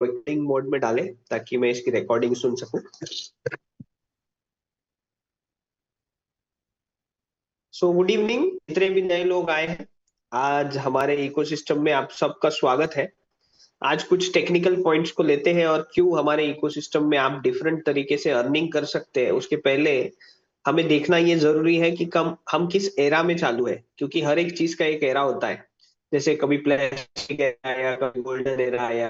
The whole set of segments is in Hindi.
रिकॉर्डिंग मोड में डालें ताकि मैं इसकी रिकॉर्डिंग सुन सकूं। सो गुड इवनिंग, जितने भी नए लोग आए हैं, आज हमारे इकोसिस्टम में आप सबका स्वागत है। आज कुछ टेक्निकल पॉइंट्स को लेते हैं और क्यों हमारे इकोसिस्टम में आप डिफरेंट तरीके से अर्निंग कर सकते हैं। उसके पहले हमें देखना ये जरूरी है कि कम हम किस एरा में चालू है, क्योंकि हर एक चीज का एक एरा होता है। जैसे कभी प्लास्टिक एरा आया, कभी गोल्डन एरा आया,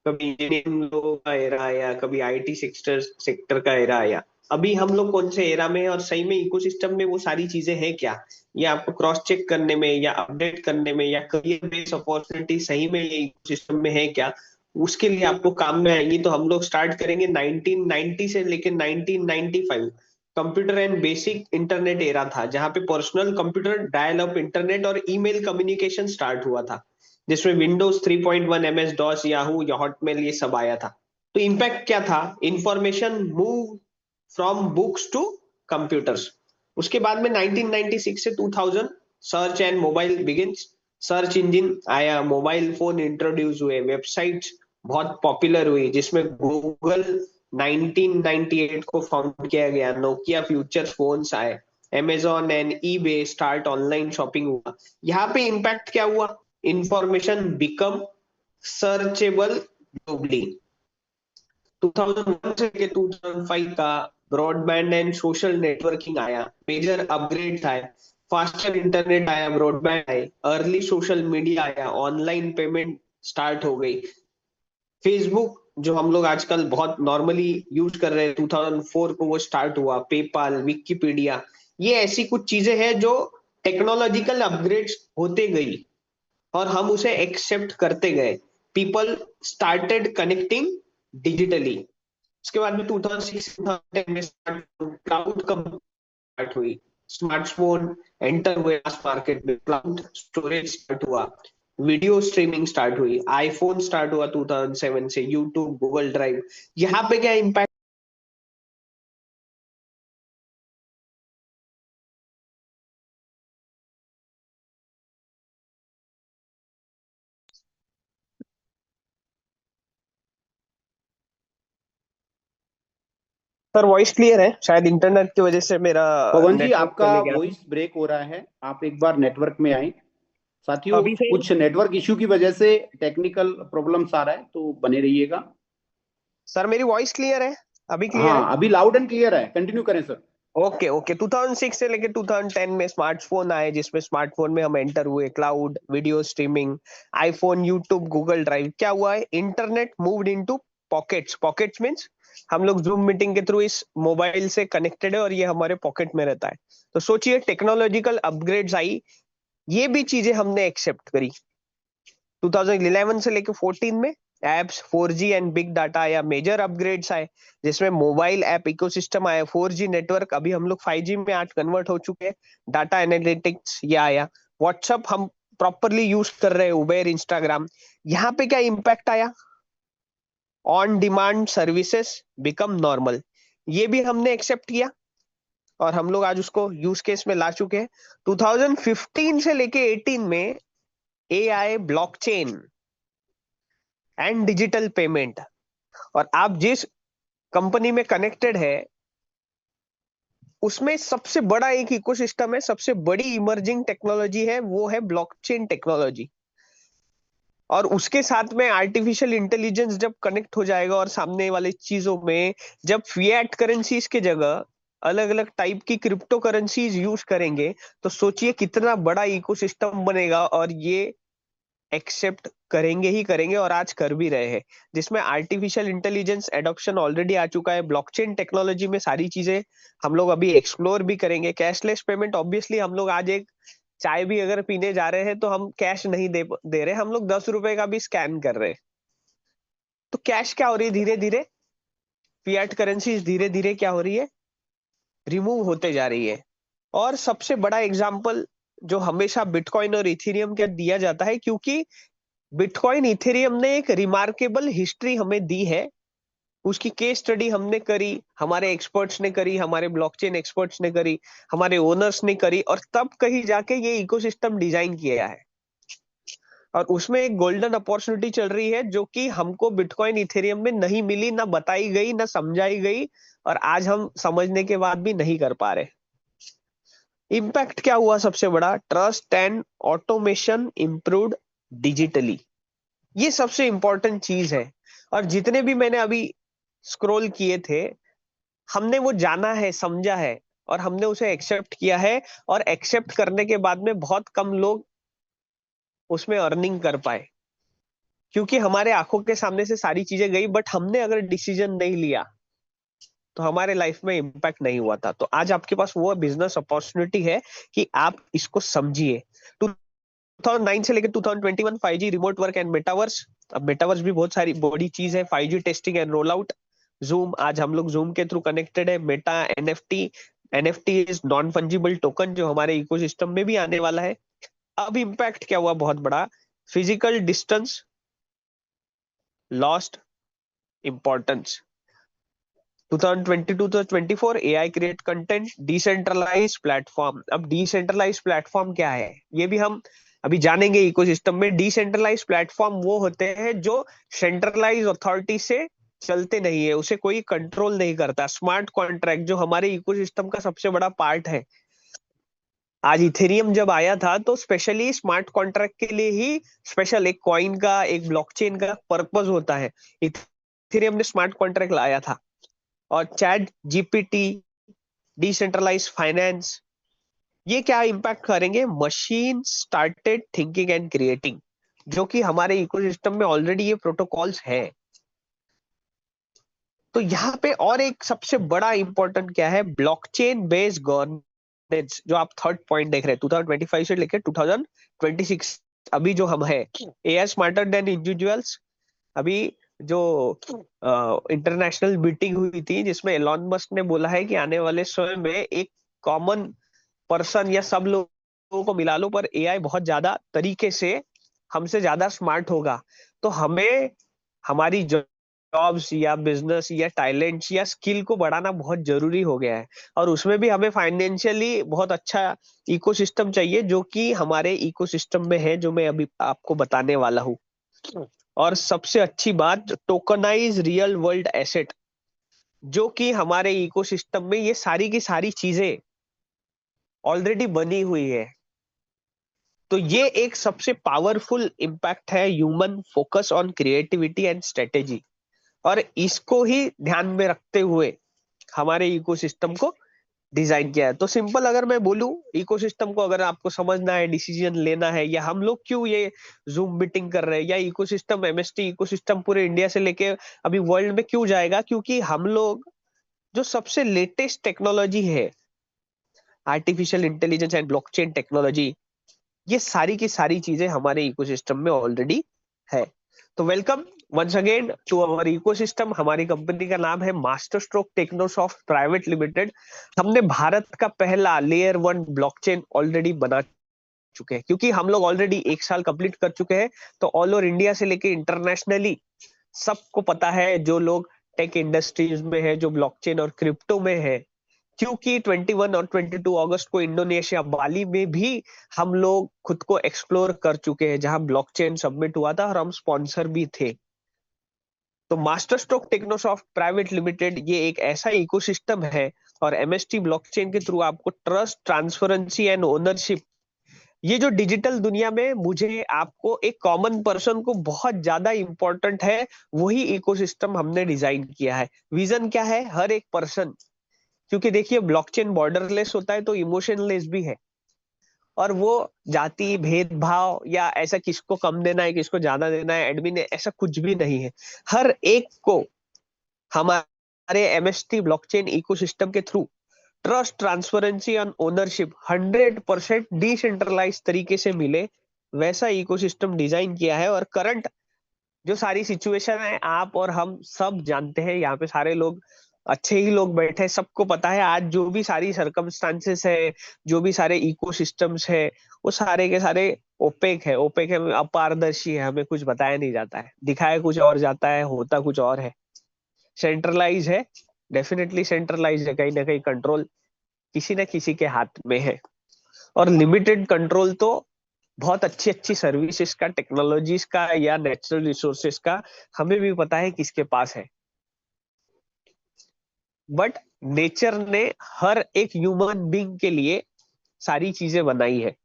कभी इंजीनियरिंग लोगों का एरा आया, कभी आईटी सेक्टर सेक्टर का एरा आया। अभी हम लोग कौन से एरा में हैं और सही में इकोसिस्टम में वो सारी चीजें हैं क्या, ये आपको क्रॉस चेक करने में या अपडेट करने में या करियर बेस्ड अपॉर्चुनिटी सही में ये इकोसिस्टम में है क्या, उसके लिए आपको काम में आएंगी। तो हम लोग स्टार्ट करेंगे 1990 से लेकर 1995। Computer and basic internet era था, जहां पे personal computer, dial up internet और ईमेल कम्युनिकेशन स्टार्ट हुआ था, जिसमें विंडोज 3.1, एमएस डॉस, याहू या हॉटमेल ये सब आया था। तो इम्पैक्ट क्या था? Information move from books to computers. उसके बाद में 1996 से 2000 search and mobile begins. Search engine आया, मोबाइल फोन इंट्रोड्यूस हुए, वेबसाइट्स बहुत पॉपुलर हुई, जिसमें गूगल 1998 को फाउंड किया गया, नोकिया फ्यूचर फोन्स आए, Amazon and eBay start online shopping हुआ। यहाँ पे इम्पैक्ट क्या हुआ? Information become searchable globally. 2001 से लेके 2005 का ब्रॉडबैंड एंड सोशल नेटवर्किंग आया, मेजर अपग्रेड आए, फास्टर इंटरनेट आया, ब्रॉडबैंड आए, अर्ली सोशल मीडिया आया, ऑनलाइन पेमेंट स्टार्ट हो गई। फेसबुक जो हम लोग आजकल बहुत नॉर्मली यूज कर रहे हैं, 2004 को वो स्टार्ट हुआ, पेपाल, विकिपीडिया। ये ऐसी कुछ चीजें हैं जो टेक्नोलॉजिकल अपग्रेड्स होते गई और हम उसे एक्सेप्ट करते गए। People started connecting digitally. उसके बाद में 2006 2010 में क्लाउड स्टार्ट हुई, स्मार्टफोन एंटर हुए मास मार्केट में, क्लाउड स्टोरेज स्टार्ट हुआ, वीडियो स्ट्रीमिंग स्टार्ट हुई, आईफोन स्टार्ट हुआ 2007 से, यूट्यूब, गूगल ड्राइव। यहाँ पे क्या इम्पैक्ट? सर वॉइस क्लियर है? शायद इंटरनेट की वजह से मेरा पवन जी, नेटवर्क आपका चले गया था। वॉइस ब्रेक हो रहा है। आप एक बार नेटवर्क में आए। साथियों, अभी सही है? कुछ नेटवर्क इश्यू की वजह से टेक्निकल प्रॉब्लम्स आ रहा है, तो बने रहिएगा। सर मेरी वॉइस क्लियर है? अभी क्लियर है? हाँ, अभी लाउड एंड क्लियर है। कंटिन्यू करें सर। Okay okay. 2006 से लेके 2010 में स्मार्टफोन आए, जिसमें स्मार्टफोन में हम एंटर हुए, cloud, video streaming, iPhone, YouTube, Google drive. क्या हुआ है? Internet moved into pockets. Pockets means हम लोग जूम मीटिंग के थ्रू इस मोबाइल से कनेक्टेड है और ये हमारे पॉकेट में रहता है। तो सोचिए, टेक्नोलॉजिकल अपग्रेड्स आई, ये भी चीजें हमने एक्सेप्ट करी। 2011 से लेके 14 में apps, 4G and big data आया, मेजर अपग्रेड्स आए, जिसमें मोबाइल ऐप इकोसिस्टम आया, 4G नेटवर्क, अभी हम लोग 5G में आज कन्वर्ट हो चुके हैं, डाटा एनालिटिक्स ये आया, व्हाट्सअप हम प्रॉपरली यूज कर रहे हैं, उबेर, इंस्टाग्राम। यहाँ पे क्या इम्पैक्ट आया? On demand services become normal. ये भी हमने एक्सेप्ट किया और हम लोग आज उसको यूज केस में ला चुके हैं। 2015 से लेके 18 में AI, blockchain and digital payment. और आप जिस कंपनी में कनेक्टेड है उसमें सबसे बड़ा एक इकोसिस्टम है, सबसे बड़ी इमर्जिंग टेक्नोलॉजी है, वो है ब्लॉकचेन टेक्नोलॉजी। और उसके साथ में आर्टिफिशियल इंटेलिजेंस जब कनेक्ट हो जाएगा और सामने वाले चीजों में जब फिएट करेंसीज के जगह अलग अलग टाइप की क्रिप्टो करेंसीज यूज करेंगे, तो सोचिए कितना बड़ा इकोसिस्टम बनेगा। और ये एक्सेप्ट करेंगे ही करेंगे और आज कर भी रहे हैं, जिसमें आर्टिफिशियल इंटेलिजेंस एडॉप्शन ऑलरेडी आ चुका है। ब्लॉकचेन टेक्नोलॉजी में सारी चीजें हम लोग अभी एक्सप्लोर भी करेंगे। कैशलेस पेमेंट, ऑब्वियसली हम लोग आज एक चाय भी अगर पीने जा रहे हैं तो हम कैश नहीं दे रहे, हम लोग 10 रुपए का भी स्कैन कर रहे हैं। तो कैश क्या हो रही है? धीरे धीरे फिएट करेंसी धीरे धीरे क्या हो रही है? रिमूव होते जा रही है। और सबसे बड़ा एग्जाम्पल जो हमेशा बिटकॉइन और इथेरियम का दिया जाता है, क्योंकि बिटकॉइन, इथेरियम ने एक रिमार्केबल हिस्ट्री हमें दी है। उसकी केस स्टडी हमने करी, हमारे एक्सपर्ट्स ने करी, हमारे ब्लॉकचेन एक्सपर्ट्स ने करी, हमारे ओनर्स ने करी, और तब कहीं जाके ये इकोसिस्टम डिजाइन किया है। और उसमें एक गोल्डन अपॉर्चुनिटी चल रही है जो कि हमको बिटकॉइन इथेरियम में नहीं मिली, ना बताई गई, ना समझाई गई, और आज हम समझने के बाद भी नहीं कर पा रहे। इम्पैक्ट क्या हुआ सबसे बड़ा? Trust and automation improved digitally. ये सबसे इंपॉर्टेंट चीज है। और जितने भी मैंने अभी स्क्रॉल किए थे, हमने वो जाना है, समझा है, और हमने उसे एक्सेप्ट किया है। और एक्सेप्ट करने के बाद में बहुत कम लोग उसमें अर्निंग कर पाए, क्योंकि हमारे आंखों के सामने से सारी चीजें गई, बट हमने अगर डिसीजन नहीं लिया तो हमारे लाइफ में इम्पैक्ट नहीं हुआ था। तो आज आपके पास वो बिजनेस अपॉर्चुनिटी है कि आप इसको समझिए। 2009 से लेकर 2021 5G, remote work and metaverse. अब मेटावर्स भी बहुत सारी बड़ी चीज है। 5G testing and roll out. Zoom, आज हम लोग जूम के थ्रू कनेक्टेड है। Meta, NFT. NFT is non fungible token, जो हमारे इकोसिस्टम में भी आने वाला है। अब इम्पैक्ट क्या हुआ बहुत बड़ा? Physical distance lost importance. 2022 to 24 AI create content, decentralise platform. अब डिसेंट्रलाइज प्लेटफॉर्म क्या है ये भी हम अभी जानेंगे इकोसिस्टम में। डिसेंट्रलाइज प्लेटफॉर्म वो होते हैं जो सेंट्रलाइज अथॉरिटी से चलते नहीं है, उसे कोई कंट्रोल नहीं करता। स्मार्ट कॉन्ट्रैक्ट जो हमारे इकोसिस्टम का सबसे बड़ा पार्ट है। आज इथेरियम जब आया था तो स्पेशली स्मार्ट कॉन्ट्रैक्ट के लिए ही स्पेशल एक कॉइन का, एक ब्लॉकचेन का पर्पस होता है। इथेरियम ने स्मार्ट कॉन्ट्रैक्ट लाया था। और चैट जीपीटी, डिसेंट्रलाइज फाइनेंस, ये क्या इम्पैक्ट करेंगे? Machine started thinking and creating, जो कि हमारे इकोसिस्टम में ऑलरेडी ये प्रोटोकॉल्स है। तो यहाँ पे और एक सबसे बड़ा इंपॉर्टेंट क्या है? ब्लॉकचेन बेस्ड गवर्नेंस, जो आप थर्ड पॉइंट देख रहे हैं। 2025 से लेकर 2026 अभी जो हम है, एआई स्मार्टर देन इंडिविजुअल्स। अभी जो इंटरनेशनल मीटिंग हुई थी जिसमें एलॉन मस्क ने बोला है कि आने वाले समय में एक कॉमन पर्सन या सब लोगों को मिला लो, पर एआई बहुत ज्यादा तरीके से हमसे ज्यादा स्मार्ट होगा। तो हमें हमारी जॉब्स या बिजनेस या टैलेंट्स या स्किल को बढ़ाना बहुत जरूरी हो गया है। और उसमें भी हमें फाइनेंशियली बहुत अच्छा इकोसिस्टम चाहिए, जो कि हमारे इकोसिस्टम में है, जो मैं अभी आपको बताने वाला हूँ। और सबसे अच्छी बात, टोकनाइज रियल वर्ल्ड एसेट, जो कि हमारे इकोसिस्टम में ये सारी की सारी चीजें ऑलरेडी बनी हुई है। तो ये एक सबसे पावरफुल इंपैक्ट है, human focus on creativity and strategy. और इसको ही ध्यान में रखते हुए हमारे इकोसिस्टम को डिजाइन किया है। तो सिंपल अगर मैं बोलूं, इकोसिस्टम को अगर आपको समझना है, डिसीजन लेना है, या हम लोग क्यों ये जूम मीटिंग कर रहे हैं, या इकोसिस्टम, एमएसटी इकोसिस्टम पूरे इंडिया से लेके अभी वर्ल्ड में क्यों जाएगा, क्योंकि हम लोग जो सबसे लेटेस्ट टेक्नोलॉजी है, artificial intelligence and blockchain technology, ये सारी की सारी चीजें हमारे इकोसिस्टम में ऑलरेडी है। तो welcome once again to our ecosystem. हमारी कंपनी का नाम है Master Stroke Technosoft Private Limited. हमने भारत का पहला लेयर 1 ब्लॉकचेन ऑलरेडी बना चुके हैं, क्योंकि हम लोग ऑलरेडी 1 साल कंप्लीट कर चुके हैं। तो ऑल ओवर इंडिया से लेके इंटरनेशनली सबको पता है, जो लोग टेक इंडस्ट्रीज में है, जो ब्लॉकचेन और क्रिप्टो में है। क्योंकि 21 और 22 अगस्त को इंडोनेशिया बाली में भी हम लोग खुद को एक्सप्लोर कर चुके हैं, जहां ब्लॉकचेन सबमिट हुआ था और हम स्पॉन्सर भी थे। तो master Stroke Technosoft Private limited ये एक ऐसा इकोसिस्टम है, और एमएसटी ब्लॉकचेन के थ्रू आपको ट्रस्ट, ट्रांसपेरेंसी एंड ओनरशिप, ये जो डिजिटल दुनिया में मुझे आपको एक कॉमन पर्सन को बहुत ज्यादा इंपॉर्टेंट है, वही इकोसिस्टम हमने डिजाइन किया है। विजन क्या है? हर एक पर्सन, क्योंकि देखिए ब्लॉकचेन बॉर्डरलेस होता है तो इमोशनलेस भी है। और वो जाति भेदभाव या ऐसा किसको कम देना है, किसको ज्यादा देना है, एडमिन, ऐसा कुछ भी नहीं है। हर एक को हमारे एमएसटी ब्लॉकचेन इकोसिस्टम के through trust, transparency and ownership 100% decentralise तरीके से मिले, वैसा इकोसिस्टम डिजाइन किया है। और करंट जो सारी सिचुएशन है, आप और हम सब जानते हैं, यहाँ पे सारे लोग अच्छे ही लोग बैठे हैं, सबको पता है आज जो भी सारी सरकमस्टांसेस है, जो भी सारे इकोसिस्टम्स है, वो सारे के सारे ओपेक है। ओपेक है, अपारदर्शी है, हमें कुछ बताया नहीं जाता है, दिखाया कुछ और जाता है, होता कुछ और है। सेंट्रलाइज है, डेफिनेटली सेंट्रलाइज है, कहीं ना कहीं कंट्रोल किसी न किसी के हाथ में है। और लिमिटेड कंट्रोल तो बहुत अच्छी अच्छी सर्विसेज का, टेक्नोलॉजीज का या नेचुरल रिसोर्सेज का हमें भी पता है किसके पास है, बट नेचर ने हर एक ह्यूमन बीइंग के लिए सारी चीजें बनाई है।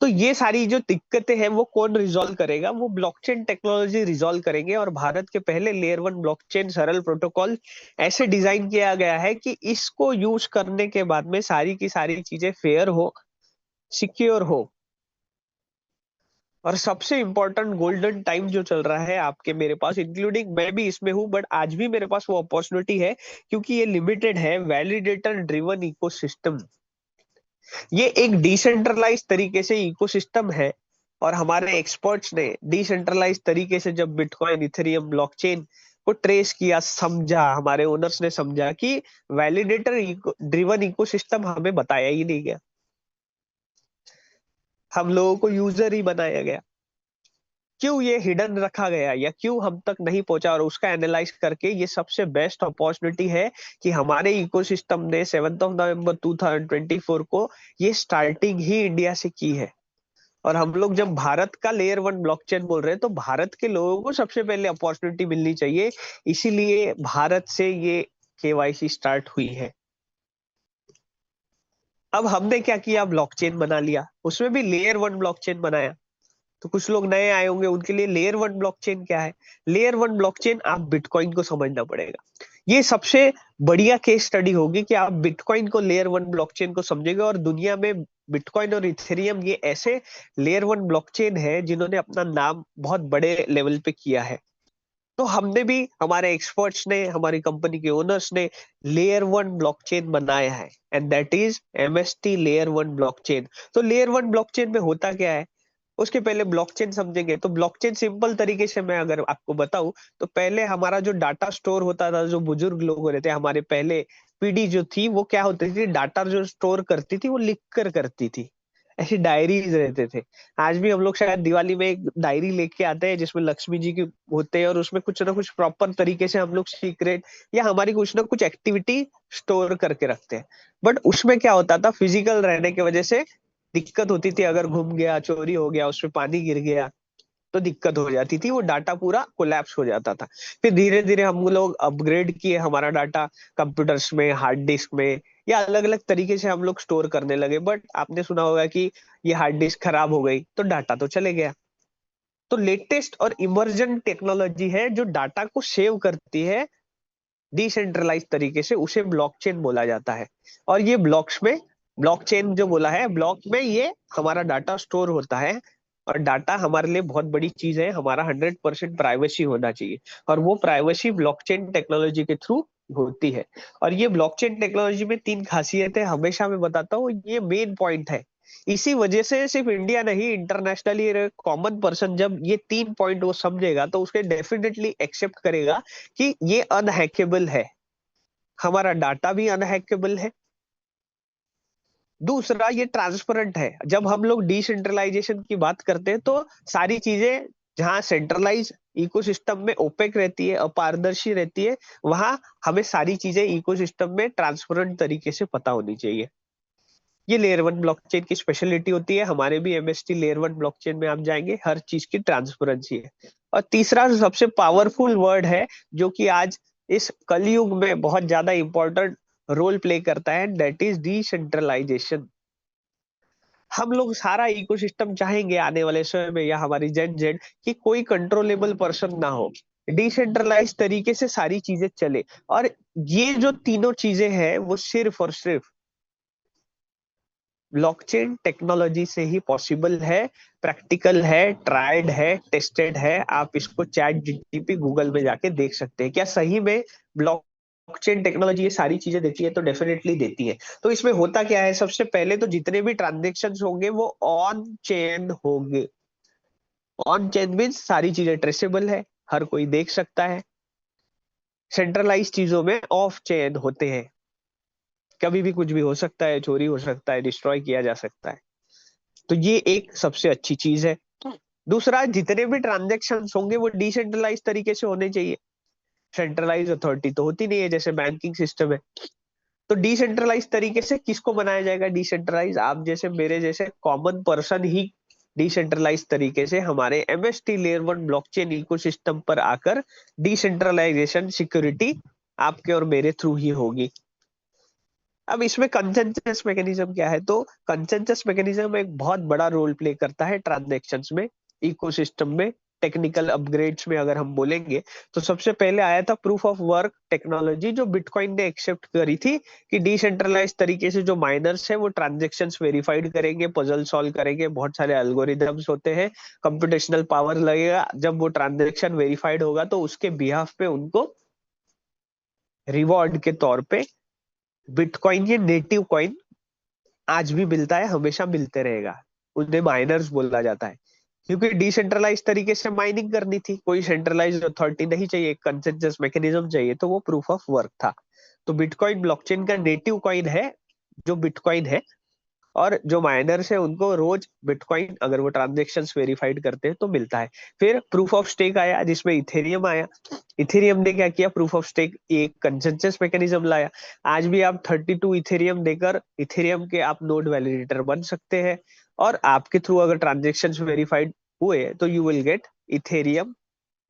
तो ये सारी जो दिक्कतें हैं वो कौन रिजॉल्व करेगा? वो ब्लॉकचेन टेक्नोलॉजी रिजॉल्व करेंगे। और भारत के पहले लेयर वन ब्लॉकचेन सरल प्रोटोकॉल ऐसे डिजाइन किया गया है कि इसको यूज करने के बाद में सारी की सारी चीजें फेयर हो, सिक्योर हो। और सबसे इंपॉर्टेंट गोल्डन टाइम जो चल रहा है आपके मेरे पास, इंक्लूडिंग मैं भी इसमें हूं, बट आज भी मेरे पास वो अपॉर्चुनिटी है क्योंकि ये लिमिटेड है। वैलिडेटर ड्रिवन इकोसिस्टम, ये एक डिसेंट्रलाइज तरीके से इकोसिस्टम है। और हमारे एक्सपर्ट्स ने डिसेंट्रलाइज तरीके से जब बिटकॉइन, इथेरियम, ब्लॉकचेन को ट्रेस किया, समझा, हमारे ओनर्स ने समझा कि वैलिडेटर ड्रिवन इकोसिस्टम हमें बताया ही नहीं गया, हम लोगों को यूजर ही बनाया गया। क्यों ये हिडन रखा गया या क्यों हम तक नहीं पहुंचा? और उसका एनालाइज करके ये सबसे बेस्ट अपॉर्चुनिटी है कि हमारे इकोसिस्टम ने 7 नवंबर 2024 को ये स्टार्टिंग ही इंडिया से की है। और हम लोग जब भारत का लेयर वन ब्लॉकचेन बोल रहे हैं तो भारत के लोगों को सबसे पहले अपॉर्चुनिटी मिलनी चाहिए, इसीलिए भारत से ये केवाईसी स्टार्ट हुई है। अब हमने क्या किया? ब्लॉकचेन बना लिया, उसमें भी लेयर वन ब्लॉकचेन बनाया। तो कुछ लोग नए आए होंगे, उनके लिए लेयर वन ब्लॉकचेन क्या है? लेयर वन ब्लॉकचेन, आप बिटकॉइन को समझना पड़ेगा। ये सबसे बढ़िया केस स्टडी होगी कि आप बिटकॉइन को, लेयर वन ब्लॉकचेन को समझेंगे। और दुनिया में बिटकॉइन और इथेरियम ये ऐसे लेयर वन ब्लॉकचेन है जिन्होंने अपना नाम बहुत बड़े लेवल पे किया है। तो हमने भी, हमारे एक्सपर्ट्स ने, हमारी कंपनी के ओनर्स ने लेयर वन ब्लॉकचेन बनाया है, and that is MST layer one blockchain. तो लेयर वन ब्लॉकचेन में होता क्या है, उसके पहले ब्लॉकचेन समझेंगे। तो ब्लॉकचेन सिंपल तरीके से मैं अगर आपको बताऊं तो पहले हमारा जो डाटा स्टोर होता था, जो बुजुर्ग लोग होते थे, हमारे पहले पीढ़ी जो थी, वो क्या होती थी, डाटा जो स्टोर करती थी वो लिख कर करती थी, ऐसी डायरीज रहते थे। आज भी हम लोग शायद दिवाली में एक डायरी लेके आते हैं जिसमें लक्ष्मी जी के होते हैं, और उसमें कुछ ना कुछ प्रॉपर तरीके से हम लोग सीक्रेट या हमारी कुछ ना कुछ एक्टिविटी स्टोर करके रखते हैं। बट उसमें क्या होता था, फिजिकल रहने की वजह से दिक्कत होती थी। अगर घूम गया, चोरी हो गया, उसमें पानी गिर गया तो दिक्कत हो जाती थी, वो डाटा पूरा कोलैप्स हो जाता था। फिर धीरे धीरे हम लोग अपग्रेड किए हमारा डाटा कंप्यूटर्स में, हार्ड डिस्क में, या अलग अलग तरीके से हम लोग स्टोर करने लगे। बट आपने सुना होगा कि ये हार्ड डिस्क खराब हो गई तो डाटा तो चले गया। तो लेटेस्ट और इमर्जेंट टेक्नोलॉजी है जो डाटा को सेव करती है डिसेंट्रलाइज तरीके से, उसे ब्लॉकचेन बोला जाता है। और ये ब्लॉक्स में, ब्लॉकचेन जो बोला है, ब्लॉक में ये हमारा डाटा स्टोर होता है। और डाटा हमारे लिए बहुत बड़ी चीज है, हमारा 100% प्राइवेसी होना चाहिए। और वो प्राइवेसी ब्लॉकचेन टेक्नोलॉजी के थ्रू होती है। और ये ब्लॉकचेन टेक्नोलॉजी में 3 खासियतें हमेशा मैं बताता हूँ, ये मेन पॉइंट है। इसी वजह से सिर्फ इंडिया नहीं, इंटरनेशनली कॉमन पर्सन जब ये 3 पॉइंट वो समझेगा तो उसके डेफिनेटली एक्सेप्ट करेगा कि ये अनहैकेबल है, हमारा डाटा भी अनहैकेबल है। दूसरा, ये ट्रांसपेरेंट है। जब हम लोग डिसेंट्रलाइजेशन की बात करते हैं तो सारी चीजें जहां सेंट्रलाइज इकोसिस्टम में ओपेक रहती है, अपारदर्शी रहती है, वहां हमें सारी चीजें इकोसिस्टम में ट्रांसपेरेंट तरीके से पता होनी चाहिए। ये लेयर वन ब्लॉकचेन की स्पेशलिटी होती है। हमारे भी एमएसटी लेयर वन ब्लॉकचेन में आप जाएंगे, हर चीज की ट्रांसपेरेंसी है। और तीसरा जो सबसे पावरफुल वर्ड है, जो कि आज इस कलयुग में बहुत ज्यादा इंपॉर्टेंट रोल प्ले करता है, दैट इज डिसेंट्रलाइजेशन। हम लोग सारा इकोसिस्टम चाहेंगे आने वाले समय में, या हमारी जेन जेड, कि कोई कंट्रोलेबल पर्सन ना हो, डिसेंट्रलाइज तरीके से सारी चीजें चले। और ये जो तीनों चीजें हैं वो सिर्फ और सिर्फ ब्लॉकचेन टेक्नोलॉजी से ही पॉसिबल है। प्रैक्टिकल है, ट्राइड है, टेस्टेड है। आप इसको चैट जीटीपी, गूगल में जाके देख सकते हैं। क्या सही में ब्लॉकचेन टेक्नोलॉजी ये सारी चीजें देती है? तो डेफिनेटली देती है। तो इसमें होता क्या है, सबसे पहले तो जितने भी ट्रांजेक्शन होंगे वो ऑन चेन होंगे। ऑन चेन मीन्स सारी चीजें ट्रेसेबल है, हर कोई देख सकता है। सेंट्रलाइज चीजों में ऑफ चेन होते हैं, कभी भी कुछ भी हो सकता है, चोरी हो सकता है, डिस्ट्रॉय किया जा सकता है। तो ये एक सबसे अच्छी चीज है। दूसरा, जितने भी ट्रांजेक्शन होंगे वो डिसेंट्रलाइज तरीके से होने चाहिए। सेंट्रलाइज अथॉरिटी तो होती नहीं है, जैसे बैंकिंग सिस्टम है। तो डिसेंट्रलाइज तरीके से किसको बनाया जाएगा? डिसेंट्रलाइज आप जैसे, मेरे जैसे कॉमन पर्सन ही डिसेंट्रलाइज तरीके से हमारे MST लेयर 1 ब्लॉकचेन इकोसिस्टम पर आकर डिसेंट्रलाइजेशन सिक्योरिटी आपके और मेरे थ्रू ही होगी। अब इसमें कंसेंसस मैकेनिज्म क्या है? तो कंसेंसस मैकेनिज्म एक बहुत बड़ा रोल प्ले करता है ट्रांजैक्शंस में, इकोसिस्टम में, टेक्निकल अपग्रेड्स में। अगर हम बोलेंगे तो सबसे पहले आया था प्रूफ ऑफ वर्क टेक्नोलॉजी, जो बिटकॉइन ने एक्सेप्ट करी थी कि डिसेंट्रलाइज तरीके से जो माइनर्स है वो ट्रांजैक्शंस वेरीफाइड करेंगे, पजल सॉल्व करेंगे, बहुत सारे एल्गोरिदम्स होते हैं, कंप्यूटेशनल पावर लगेगा। जब वो ट्रांजैक्शन वेरीफाइड होगा तो उसके बिहाफ पे उनको रिवॉर्ड के तौर पे बिटकॉइन, ये नेटिव कॉइन आज भी मिलता है, हमेशा मिलते रहेगा। उन्हें माइनर्स बोला जाता है क्योंकि डिसेंट्रलाइज तरीके से माइनिंग करनी थी, कोई सेंट्रलाइज अथॉरिटी नहीं चाहिए, कंसेंसस मैकेनिज्म चाहिए, तो वो प्रूफ ऑफ वर्क था। तो बिटकॉइन ब्लॉकचेन का नेटिव कॉइन है, जो बिटकॉइन है, और जो माइनर्स है उनको रोज बिटकॉइन, अगर वो ट्रांजेक्शन्स वेरीफाइड करते हैं तो मिलता है। फिर प्रूफ ऑफ स्टेक आया जिसमें इथेरियम आया। इथेरियम ने क्या किया? प्रूफ ऑफ स्टेक एक कंसेंसस मैकेनिज्म लाया। आज भी आप 32 इथेरियम देकर इथेरियम के आप नोड वैलिडेटर बन सकते हैं, और आपके थ्रू अगर ट्रांजेक्शन्स वेरीफाइड हुए तो you will gate Ethereum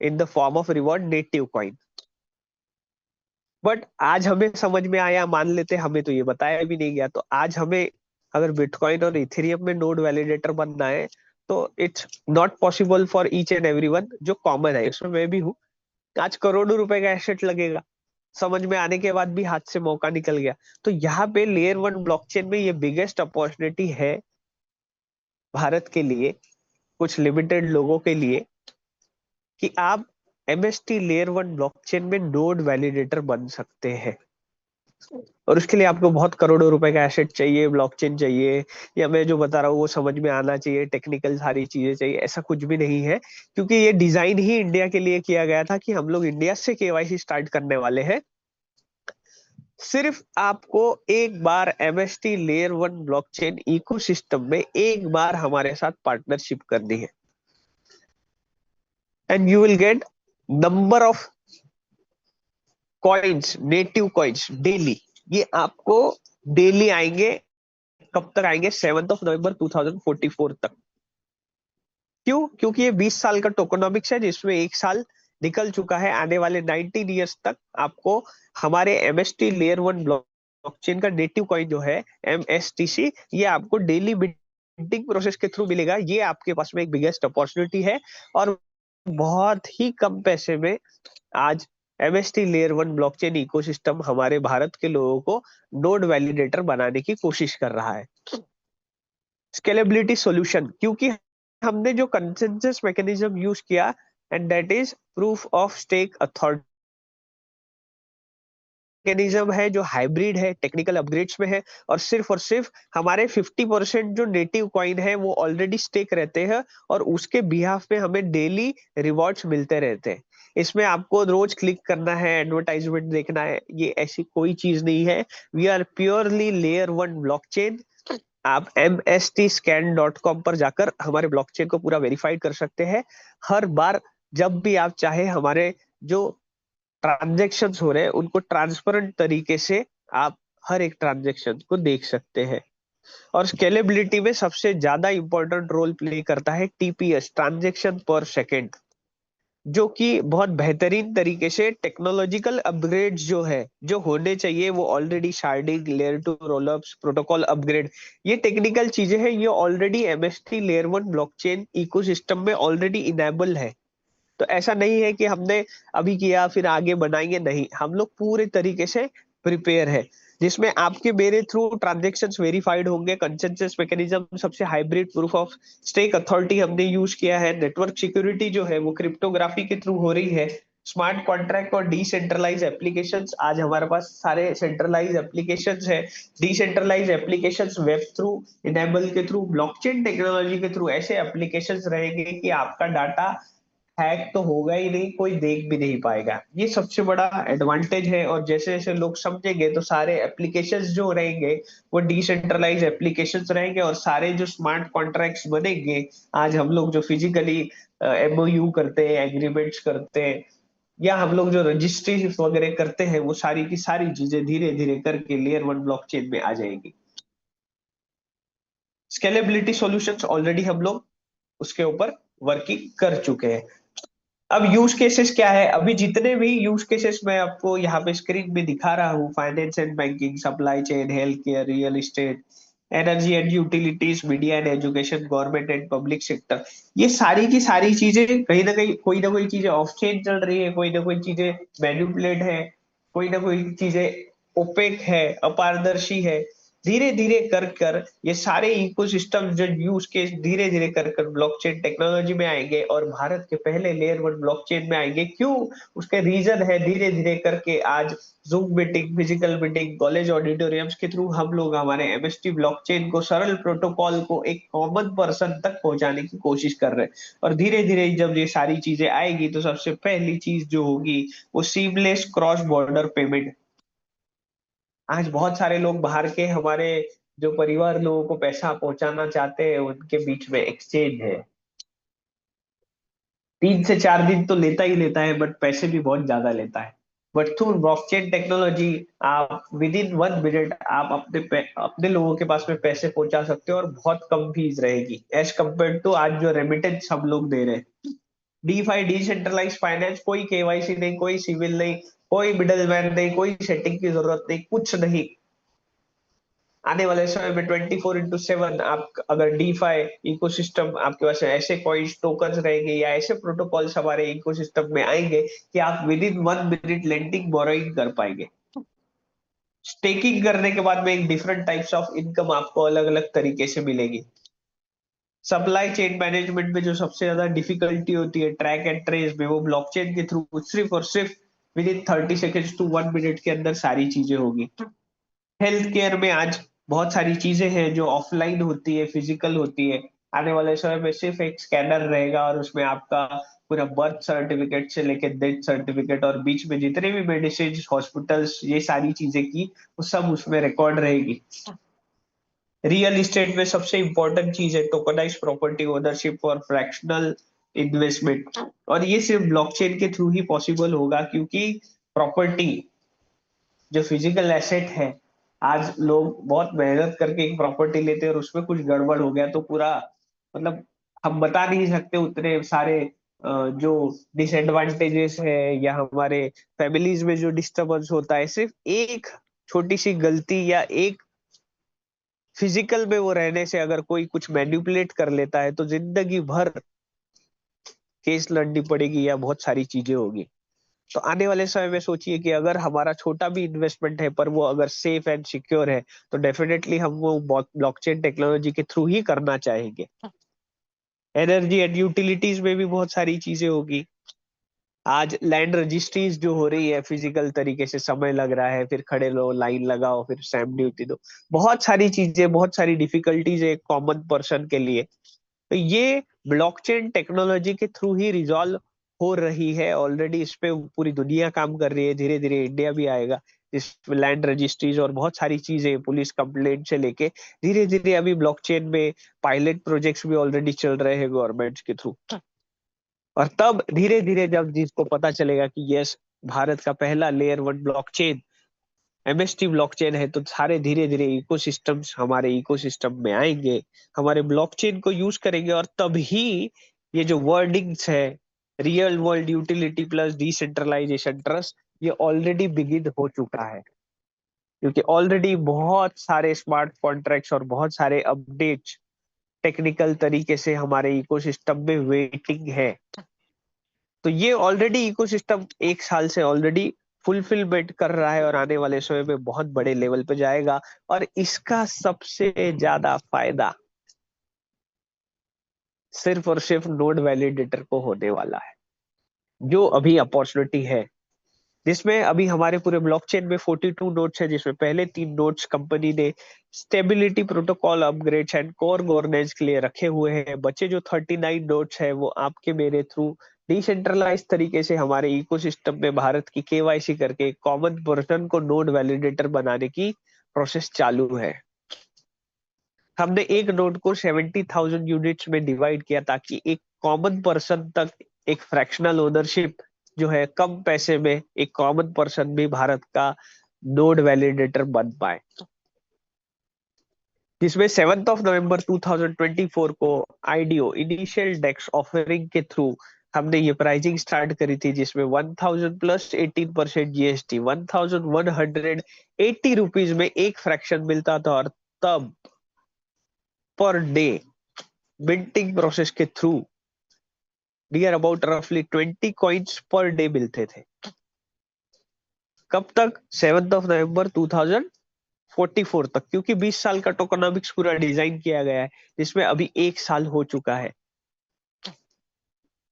in the form of reward native coin. But आज हमें समझ में आया, मान लेते हमें तो ये बताया भी नहीं गया, तो आज हमें अगर बिटकॉइन और इथेरियम में नोड वैलिडेटर बनना है तो it's not possible for each and everyone, जो कॉमन है, इसमें मैं भी हूँ। आज करोड़ों रुपए का एसेट लगेगा, समझ में आने के बाद भी हाथ से मौका निकल गया। तो यहाँ पे लेयर 1 ब्लॉकचेन में ये बिगेस्ट अपॉर्चुनिटी है भारत के लिए, कुछ लिमिटेड लोगों के लिए, कि आप MST लेयर 1 ब्लॉकचेन में नोड वैलिडेटर बन सकते हैं। और उसके लिए आपको बहुत करोड़ों रुपए का एसेट चाहिए, ब्लॉकचेन चाहिए, या मैं जो बता रहा हूँ वो समझ में आना चाहिए, टेक्निकल सारी चीजें चाहिए, ऐसा कुछ भी नहीं है। क्योंकि ये डिजाइन ही इंडिया के लिए किया गया था कि हम लोग इंडिया से KYC स्टार्ट करने वाले हैं। सिर्फ आपको एक बार MST लेयर 1 ब्लॉकचेन इकोसिस्टम में एक बार हमारे साथ पार्टनरशिप करनी है, and you will gate number of coins, native coins daily. ये आपको डेली आएंगे। कब तक आएंगे? 7 नवंबर 2044 तक। क्यों? क्योंकि ये 20 साल का टोकनॉमिक्स है, जिसमें एक साल निकल चुका है। आने वाले 19 ईयर्स तक आपको हमारे MST लेयर 1 ब्लॉकचेन का नेटिव कॉइन जो है MSTC, ये आपको डेली मिंटिंग प्रोसेस के थ्रू मिलेगा। ये आपके पास में एक बिगेस्ट अपॉर्चुनिटी है, और बहुत ही कम पैसे में आज MST लेयर 1 ब्लॉकचेन इकोसिस्टम हमारे भारत के लोगों को नोड वैलिडेटर बनाने की कोशिश कर रहा है। स्केलेबिलिटी सॉल्यूशन, क्योंकि हमने जो कंसेंसस मैकेनिज्म यूज किया, and that is proof of stake authority mechanism है, जो हाइब्रिड है, टेक्निकल अपग्रेड्स में है, और सिर्फ हमारे 50% जो नेटिव कॉइन है वो ऑलरेडी स्टेक रहते हैं, और उसके बिहाफ पे हमें डेली रिवॉर्ड्स मिलते रहते हैं। इसमें आपको रोज क्लिक करना है, एडवर्टाइजमेंट देखना है, ये ऐसी कोई चीज नहीं है। We are purely layer 1 blockchain. आप mstscan.com पर जाकर हमारे ब्लॉकचेन को पूरा वेरीफाइड कर सकते हैं। हर बार जब भी आप चाहे, हमारे जो ट्रांजैक्शंस हो रहे हैं उनको ट्रांसपेरेंट तरीके से आप हर एक ट्रांजैक्शन को देख सकते हैं। और स्केलेबिलिटी में सबसे ज्यादा इंपॉर्टेंट रोल प्ले करता है TPS, ट्रांजैक्शन पर सेकेंड, जो कि बहुत बेहतरीन तरीके से टेक्नोलॉजिकल अपग्रेड्स जो है, जो होने चाहिए, वो already sharding, layer 2 rollups, protocol upgrade, ये टेक्निकल चीजें हैं, ये already MST layer 1 blockchain ecosystem में ऑलरेडी इनेबल है। तो ऐसा नहीं है कि हमने अभी किया फिर आगे बनाएंगे, नहीं, हम लोग पूरे तरीके से प्रिपेयर है, जिसमें आपके मेरे थ्रू ट्रांजैक्शंस वेरीफाइड होंगे। कंसेंसस मैकेनिज्म सबसे hybrid proof of stake authority हमने यूज किया है। नेटवर्क सिक्योरिटी जो है वो क्रिप्टोग्राफी के थ्रू हो रही है। स्मार्ट कॉन्ट्रैक्ट और डिसेंट्रलाइज एप्लीकेशंस, आज हमारे पास सारे सेंट्रलाइज एप्लीकेशंस है। Decentralise applications web through, enable के थ्रू, ब्लॉकचेन टेक्नोलॉजी के थ्रू ऐसे एप्लीकेशंस रहेंगे कि आपका डाटा हैक तो होगा ही नहीं, कोई देख भी नहीं पाएगा। ये सबसे बड़ा एडवांटेज है। और जैसे जैसे लोग समझेंगे तो सारे एप्लीकेशंस जो रहेंगे वो डिसेंट्रलाइज एप्लीकेशंस रहेंगे, और सारे जो स्मार्ट कॉन्ट्रैक्ट्स बनेंगे, आज हम लोग जो फिजिकली MOU करते हैं, एग्रीमेंट्स करते हैं, या हम लोग जो रजिस्ट्री वगैरह करते हैं, वो सारी की सारी चीजें धीरे धीरे करके लेयर 1 ब्लॉकचेन में आ जाएगी। स्केलेबिलिटी सॉल्यूशंस ऑलरेडी हम लोग उसके ऊपर वर्किंग कर चुके हैं। अब यूज केसेस क्या है, अभी जितने भी यूज केसेस मैं आपको यहाँ पे स्क्रीन में दिखा रहा हूँ, finance and banking, supply chain, health care, real estate, energy and utilities, media and education, government and public sector, ये सारी की सारी चीजें कहीं ना कोई चीजें ऑफ चेन चल रही है, कोई ना कोई चीजें मैनिपुलेट है, कोई ना कोई चीजें ओपेक है, अपारदर्शी है। धीरे धीरे कर कर ये सारे इकोसिस्टम जो यूज के धीरे धीरे कर कर ब्लॉकचेन टेक्नोलॉजी में आएंगे और भारत के पहले लेयर 1 ब्लॉकचेन में आएंगे। क्यों? उसके रीजन है धीरे धीरे करके आज zoom meeting, physical meeting, college auditoriums के थ्रू हम लोग हमारे एमएसटी ब्लॉकचेन को, सरल प्रोटोकॉल को एक कॉमन पर्सन तक पहुंचाने की कोशिश कर रहे हैं। और धीरे धीरे जब ये सारी चीजें आएगी तो सबसे पहली चीज जो होगी वो सीमलेस क्रॉस बॉर्डर पेमेंट। आज बहुत सारे लोग बाहर के हमारे जो परिवार लोगों को पैसा पहुंचाना चाहते हैं उनके बीच में एक्सचेंज है, 3 से 4 दिन तो लेता ही लेता है, बट पैसे भी बहुत ज्यादा लेता है। बट थ्रू ब्लॉकचेन टेक्नोलॉजी आप विद इन 1 मिनट आप अपने लोगों के पास में पैसे पहुंचा सकते हो और बहुत कम फीस रहेगी एज कम्पेयर टू आज जो रेमिटेंस हम लोग दे रहे हैं। डीफाई, डिसेंट्रलाइज फाइनेंस, कोई केवाईसी नहीं, कोई सिविल नहीं, कोई मिडल मैन नहीं, कोई सेटिंग की जरूरत नहीं, कुछ नहीं। आने वाले समय में 24/7 आप अगर डीफाई इकोसिस्टम आपके पास ऐसे कॉइन्स, टोकन्स रहेंगे या ऐसे प्रोटोकॉल्स हमारे इकोसिस्टम में आएंगे कि आप with in 1 minute lending, borrowing कर पाएंगे। स्टेकिंग करने के बाद में एक डिफरेंट टाइप्स ऑफ इनकम आपको अलग अलग तरीके से मिलेगी। सप्लाई चेन मैनेजमेंट में जो सबसे ज्यादा डिफिकल्टी होती है ट्रैक एंड ट्रेस में, वो ब्लॉकचेन के थ्रू सिर्फ और सिर्फ within 30 seconds to 1 minute के अंदर सारी चीजें होगी। हेल्थ केयर में आज बहुत सारी चीजें हैं जो ऑफलाइन होती है, फिजिकल होती है। आने वाले समय में सिर्फ एक स्कैनर रहेगा और उसमें आपका पूरा बर्थ सर्टिफिकेट से लेके डेथ सर्टिफिकेट और बीच में जितने भी मेडिसिन, हॉस्पिटल्स, ये सारी चीजें की वो सब उसमें रिकॉर्ड रहेगी। रियल एस्टेट में सबसे इंपॉर्टेंट चीज है टोकनाइज प्रॉपर्टी ओनरशिप और फ्रैक्शनल इन्वेस्टमेंट, और ये सिर्फ ब्लॉकचेन के थ्रू ही पॉसिबल होगा क्योंकि प्रॉपर्टी जो फिजिकल एसेट है, आज लोग बहुत मेहनत करके एक प्रॉपर्टी लेते हैं और उसमें कुछ गड़बड़ हो गया तो पूरा, मतलब हम बता नहीं सकते उतने सारे जो डिसएडवांटेजेस है या हमारे फैमिलीज में जो डिस्टरबेंस होता है, सिर्फ एक छोटी सी गलती या एक फिजिकल में वो रहने से अगर कोई कुछ मैनिपुलेट कर लेता है तो जिंदगी भर केस लड़नी पड़ेगी या बहुत सारी चीजें होगी। तो आने वाले समय में सोचिए कि अगर हमारा छोटा भी इन्वेस्टमेंट है पर वो अगर सेफ एंड सिक्योर है तो डेफिनेटली हम वो ब्लॉकचेन टेक्नोलॉजी के थ्रू ही करना चाहेंगे। एनर्जी एंड यूटिलिटीज में भी बहुत सारी चीजें होगी। आज लैंड रजिस्ट्रीज जो हो रही है फिजिकल तरीके से, समय लग रहा है, फिर खड़े लो, लाइन लगाओ, फिर स्टैम्प ड्यूटी दो, बहुत सारी चीजें, बहुत सारी डिफिकल्टीज है कॉमन पर्सन के लिए। तो ये ब्लॉकचेन टेक्नोलॉजी के थ्रू ही रिजॉल्व हो रही है ऑलरेडी। इस पे पूरी दुनिया काम कर रही है, धीरे धीरे इंडिया भी आएगा जिसमें लैंड रजिस्ट्रीज और बहुत सारी चीजें, पुलिस कंप्लेंट से लेके धीरे धीरे अभी ब्लॉकचेन में पायलट प्रोजेक्ट्स भी ऑलरेडी चल रहे हैं गवर्नमेंट के थ्रू। और तब धीरे धीरे जब जिसको पता चलेगा कि यस, भारत का पहला लेयर 1 ब्लॉकचेन एमएसटी ब्लॉकचेन है, तो सारे धीरे धीरे इकोसिस्टम्स हमारे इकोसिस्टम में आएंगे, हमारे ब्लॉकचेन को यूज करेंगे और तभी ये जो वर्डिंग्स है real world utility plus decentralisation trust, ये ऑलरेडी बिगिन हो चुका है क्योंकि ऑलरेडी बहुत सारे स्मार्ट कॉन्ट्रैक्ट्स और बहुत सारे अपडेट्स टेक्निकल तरीके से हमारे इकोसिस्टम में वेटिंग है। तो ये ऑलरेडी इकोसिस्टम 1 साल से ऑलरेडी फुलफिलमेंट कर रहा है और आने वाले समय में बहुत बड़े लेवल पे जाएगा। और इसका सबसे ज्यादा फायदा सिर्फ और सिर्फ नोड वैलिडेटर को होने वाला है, जो अभी अपॉर्चुनिटी है जिसमें अभी हमारे पूरे ब्लॉकचेन में 42 नोड्स है, जिसमें पहले 3 नोड्स कंपनी ने stability protocol upgrades and core governance के लिए रखे हुए हैं। बचे जो 39 नोड्स है वो आपके मेरे थ्रू डिसेंट्रलाइज तरीके से हमारे इकोसिस्टम में भारत की केवाईसी करके कॉमन पर्सन को नोड वैलिडेटर बनाने की प्रोसेस चालू है। हमने एक नोड को 70,000 यूनिट्स में डिवाइड किया ताकि एक कॉमन पर्सन तक एक फ्रैक्शनल ओनरशिप जो है, कम पैसे में एक कॉमन पर्सन भी भारत का नोड वैलिडेटर बन पाए। जिसमें 7 नवंबर 2024 को आईडीओ इनिशियल डेक्स ऑफरिंग के थ्रू हमने ये प्राइसिंग स्टार्ट करी थी, जिसमें 1000 प्लस 18% जीएसटी 1180 रुपीज में एक फ्रैक्शन मिलता था। और तब पर डे मिंटिंग प्रोसेस के थ्रू नियर अबाउट रफली 20 कॉइन्स पर डे मिलते थे। कब तक? 7 नवंबर 2044 तक, क्योंकि 20 साल का टोकनॉमिक्स पूरा डिजाइन किया गया है, जिसमें अभी 1 साल हो चुका है।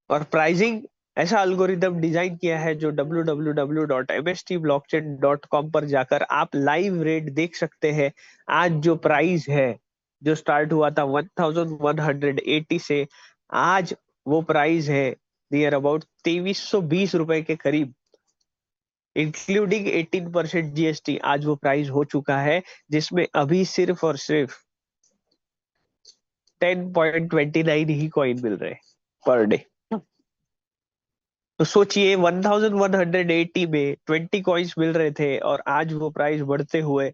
और प्राइसिंग ऐसा एल्गोरिदम डिजाइन किया है जो www.mstblockchain.com पर जाकर आप लाइव रेट देख सकते हैं। आज जो प्राइस है, जो स्टार्ट हुआ था 1180 से, आज वो प्राइस है नियर अबाउट 2320 रुपए के करीब, इंक्लूडिंग 18% जीएसटी। आज वो प्राइस हो चुका है, जिसमें अभी सिर्फ और सिर्फ 10.29 ही कॉइन मिल रहे पर डे। तो सोचिए 1180 में 20 कॉइन्स मिल रहे थे, और आज वो प्राइस बढ़ते हुए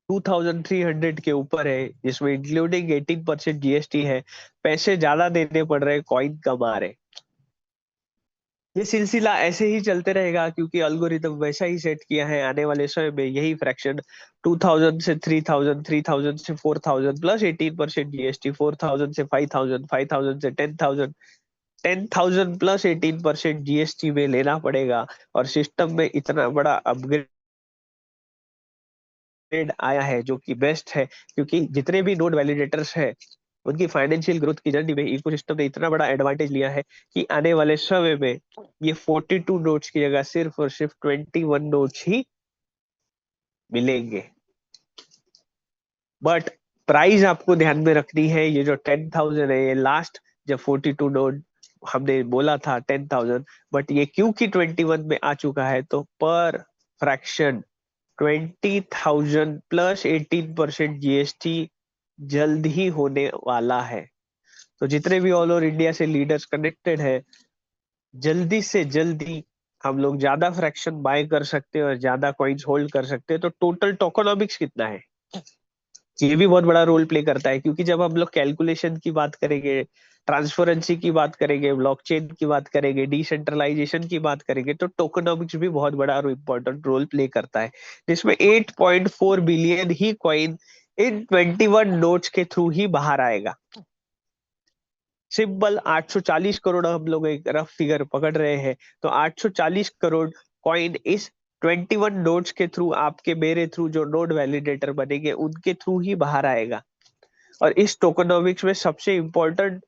2300 के ऊपर है, जिसमें इंक्लूडिंग 18% जीएसटी है। पैसे ज्यादा देने पड़ रहे, कॉइन कम आ रहे। ये सिलसिला ऐसे ही चलते रहेगा, क्योंकि अल्गोरिदम वैसा ही सेट किया है। आने वाले समय में यही फ्रैक्शन 2000 से 3000, 3000 से 4000 प्लस 18% जीएसटी, 4000 से 5000, 5000 से 10,000, 10,000 प्लस 18% जीएसटी में लेना पड़ेगा। और सिस्टम में इतना बड़ा अपग्रेड आया है, जो कि बेस्ट है, क्योंकि जितने भी नोड वैलिडेटर्स है, उनकी फाइनेंशियल ग्रोथ की जर्नी में इकोसिस्टम ने इतना बड़ा एडवांटेज लिया है कि आने वाले समय में ये 42 नोड्स की जगह सिर्फ और सिर्फ 21 नोड्स ही मिलेंगे। बट प्राइस आपको ध्यान में रखनी है, ये जो 10,000 है, ये लास्ट जब 42 नोड हमने बोला था 10,000, बट ये क्योंकि 21 में आ चुका है, तो पर फ्रैक्शन 20,000 प्लस 18% जीएसटी जल्द ही होने वाला है। तो जितने भी ऑल ओवर इंडिया से लीडर्स कनेक्टेड है, जल्दी से जल्दी हम लोग ज्यादा फ्रैक्शन बाय कर सकते हैं और ज्यादा कॉइन्स होल्ड कर सकते हैं। तो टोटल टोकनॉमिक्स कितना है, ये भी बहुत बड़ा रोल प्ले करता है, क्योंकि जब हम लोग कैलकुलेशन की बात करेंगे, ट्रांसफरेंसी की बात करेंगे, ब्लॉकचेन की बात करेंगे, डिसेंट्रलाइजेशन की बात करेंगे, तो टोकनॉमिक्स भी बहुत बड़ा और इम्पोर्टेंट रोल प्ले करता है, जिसमें 8.4 billion he coin in 21 notes के थ्रू ही बाहर आएगा। सिंपल 840 करोड़ हम लोग एक रफ फिगर पकड़ रहे हैं, तो 840 करोड़ कॉइन इस 21 नोड्स के थ्रू, आपके मेरे थ्रू जो नोड वैलिडेटर बनेंगे उनके थ्रू ही बाहर आएगा। और इस टोकनॉमिक्स में सबसे इंपॉर्टेंट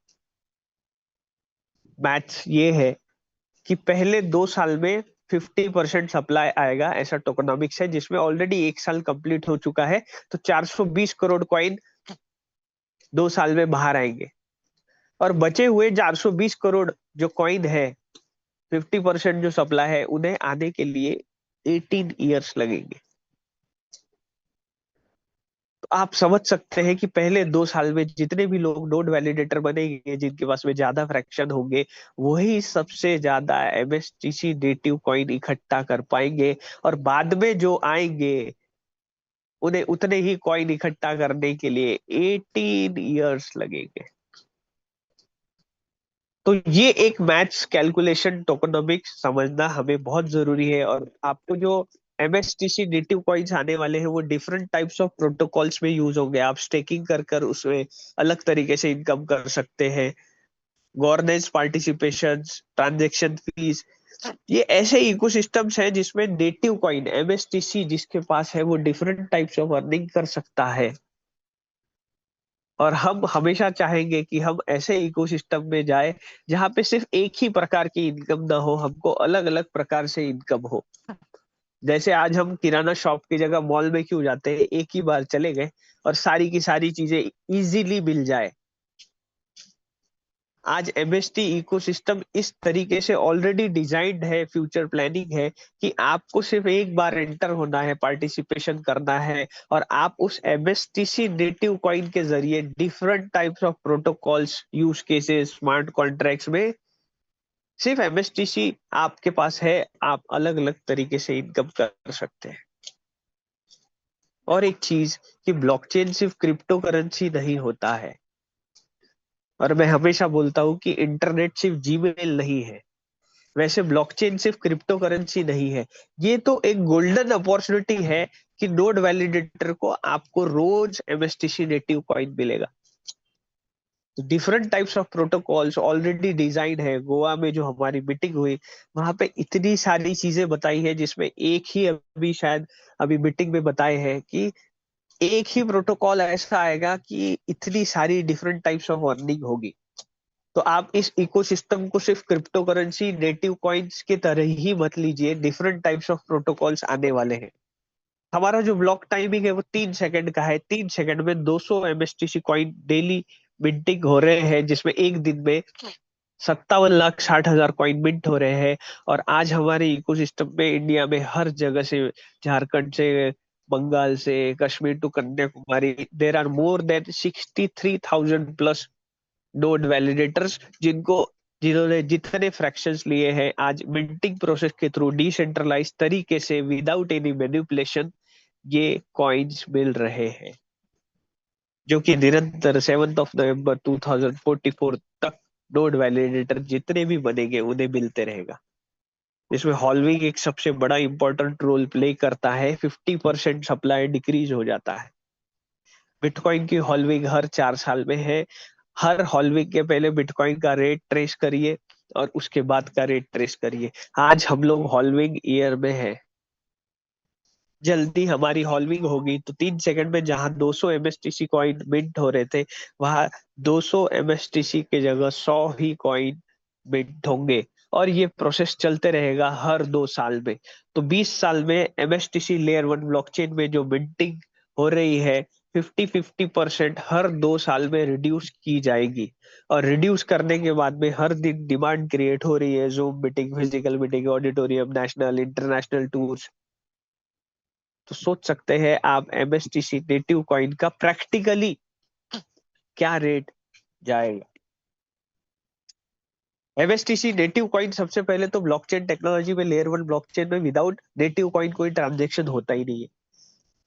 मैथ्स ये है कि पहले 2 साल में 50% सप्लाई आएगा, ऐसा टोकनॉमिक्स है, जिसमें ऑलरेडी 1 साल कंप्लीट हो चुका है। तो 420 करोड़ कॉइन 2 साल में बाहर आएंगे, और बचे हुए 420 करोड़ जो कॉइन है, 50% जो सप्लाई है, उन्हें आने के लिए 18 ईयर्स लगेंगे। तो आप समझ सकते हैं कि पहले 2 साल में जितने भी लोग नोड वैलिडेटर बनेंगे, जिनके पास में ज्यादा फ्रैक्शन होंगे, वही सबसे ज्यादा एमएसटीसी नेटिव कॉइन इकट्ठा कर पाएंगे। और बाद में जो आएंगे, उन्हें उतने ही कॉइन इकट्ठा करने के लिए 18 ईयर्स लगेंगे। तो ये एक मैथ्स कैलकुलेशन टोकेनोमिक्स समझना हमें बहुत जरूरी है। और आपको जो एमएसटीसी नेटिव कॉइन्स आने वाले हैं, वो डिफरेंट टाइप्स ऑफ प्रोटोकॉल्स में यूज होंगे। आप स्टेकिंग कर कर उसमें अलग तरीके से इनकम कर सकते हैं, गवर्नेंस, पार्टिसिपेशन, ट्रांजेक्शन फीस, ये ऐसे इकोसिस्टम्स हैं जिसमें नेटिव कॉइन एमएसटीसी जिसके पास है, वो डिफरेंट टाइप्स ऑफ अर्निंग कर सकता है। और हम हमेशा चाहेंगे कि हम ऐसे इकोसिस्टम में जाए जहां पे सिर्फ एक ही प्रकार की इनकम ना हो, हमको अलग अलग प्रकार से इनकम हो। जैसे आज हम किराना शॉप की जगह मॉल में क्यों जाते हैं, एक ही बार चले गए और सारी की सारी चीजें इजीली मिल जाए। आज एमएसटी इकोसिस्टम इस तरीके से ऑलरेडी डिजाइंड है, फ्यूचर प्लानिंग है, कि आपको सिर्फ एक बार एंटर होना है, पार्टिसिपेशन करना है, और आप उस एमएसटीसी नेटिव कॉइन के जरिए different types of protocols, use cases, smart contracts में सिर्फ एमएसटीसी आपके पास है, आप अलग अलग तरीके से इनकम कर सकते हैं। और एक चीज कि ब्लॉकचेन सिर्फ क्रिप्टो करेंसी नहीं होता है, और मैं हमेशा बोलता हूँ कि इंटरनेट सिर्फ जीमेल नहीं है, वैसे ब्लॉकचेन सिर्फ क्रिप्टो करेंसी नहीं है। ये तो एक गोल्डन अपॉर्चुनिटी है कि नोड वैलिडेटर को आपको रोज एमएसटीसी नेटिव कॉइन मिलेगा। तो different types of protocols already design है। गोवा में जो हमारी मीटिंग हुई, वहां पे इतनी सारी चीजें बताई है, जिसमें एक ही अभी शायद अभी मीटिंग में बताए हैं कि एक ही प्रोटोकॉल ऐसा आएगा कि इतनी सारी डिफरेंट टाइप्स ऑफ अर्निंग होगी। तो आप इस इकोसिस्टम को सिर्फ क्रिप्टो करेंसी नेटिव कॉइन्स के तरह ही मत लीजिए, डिफरेंट टाइप्स ऑफ प्रोटोकॉल्स आने वाले हैं। हमारा जो ब्लॉक टाइमिंग है वो 3 सेकंड का है। 3 सेकंड में 200 एमएसटीसी कॉइन डेली मिंटिंग हो रहे हैं, जिसमें एक दिन में 57,60,000 कॉइन मिंट हो रहे हैं। और आज हमारे इकोसिस्टम में इंडिया में हर जगह से, झारखंड से, बंगाल से, Kashmir to Kanyakumari, there are more than 63,000 plus node validators, जिन्होंने जितने फ्रैक्शंस लिए हैं आज मिंटिंग प्रोसेस के थ्रू डिसेंट्रलाइज तरीके से विदाउट एनी मैनिपुलेशन ये कॉइन्स मिल रहे हैं, जो कि निरंतर 7 नवंबर 2044 तक नोड वैलिडेटर जितने भी बनेंगे उन्हें मिलते रहेगा। इसमें हॉल्विंग एक सबसे बड़ा इंपॉर्टेंट रोल प्ले करता है। 50% सप्लाई डिक्रीज हो जाता है। बिटकॉइन की हॉल्विंग हर 4 साल में है। हर हॉल्विंग के पहले बिटकॉइन का रेट ट्रेस करिए और उसके बाद का रेट ट्रेस करिए। आज हम लोग हॉल्विंग ईयर में है, जल्दी हमारी हॉल्विंग होगी। तो 3 सेकंड में जहां 200 एमएसटीसी कॉइन मिंट हो रहे थे, वहां 200 एमएसटीसी के जगह 100 ही कॉइन मिंट होंगे। और ये प्रोसेस चलते रहेगा हर 2 साल में। तो 20 साल में एमएसटीसी लेयर 1 ब्लॉकचेन में जो मिंटिंग हो रही है, 50-50% हर 2 साल में रिड्यूस की जाएगी। और रिड्यूस करने के बाद में हर दिन डिमांड क्रिएट हो रही है। Zoom meeting, physical meeting, auditorium, national international tours. तो सोच सकते हैं आप एमएसटीसी नेटिव कॉइन का प्रैक्टिकली क्या रेट जाएगा। एमएसटीसी नेटिव कॉइन सबसे पहले तो ब्लॉकचेन टेक्नोलॉजी में लेयर 1 ब्लॉकचेन में विदाउट नेटिव कॉइन कोई ट्रांजेक्शन होता ही नहीं है।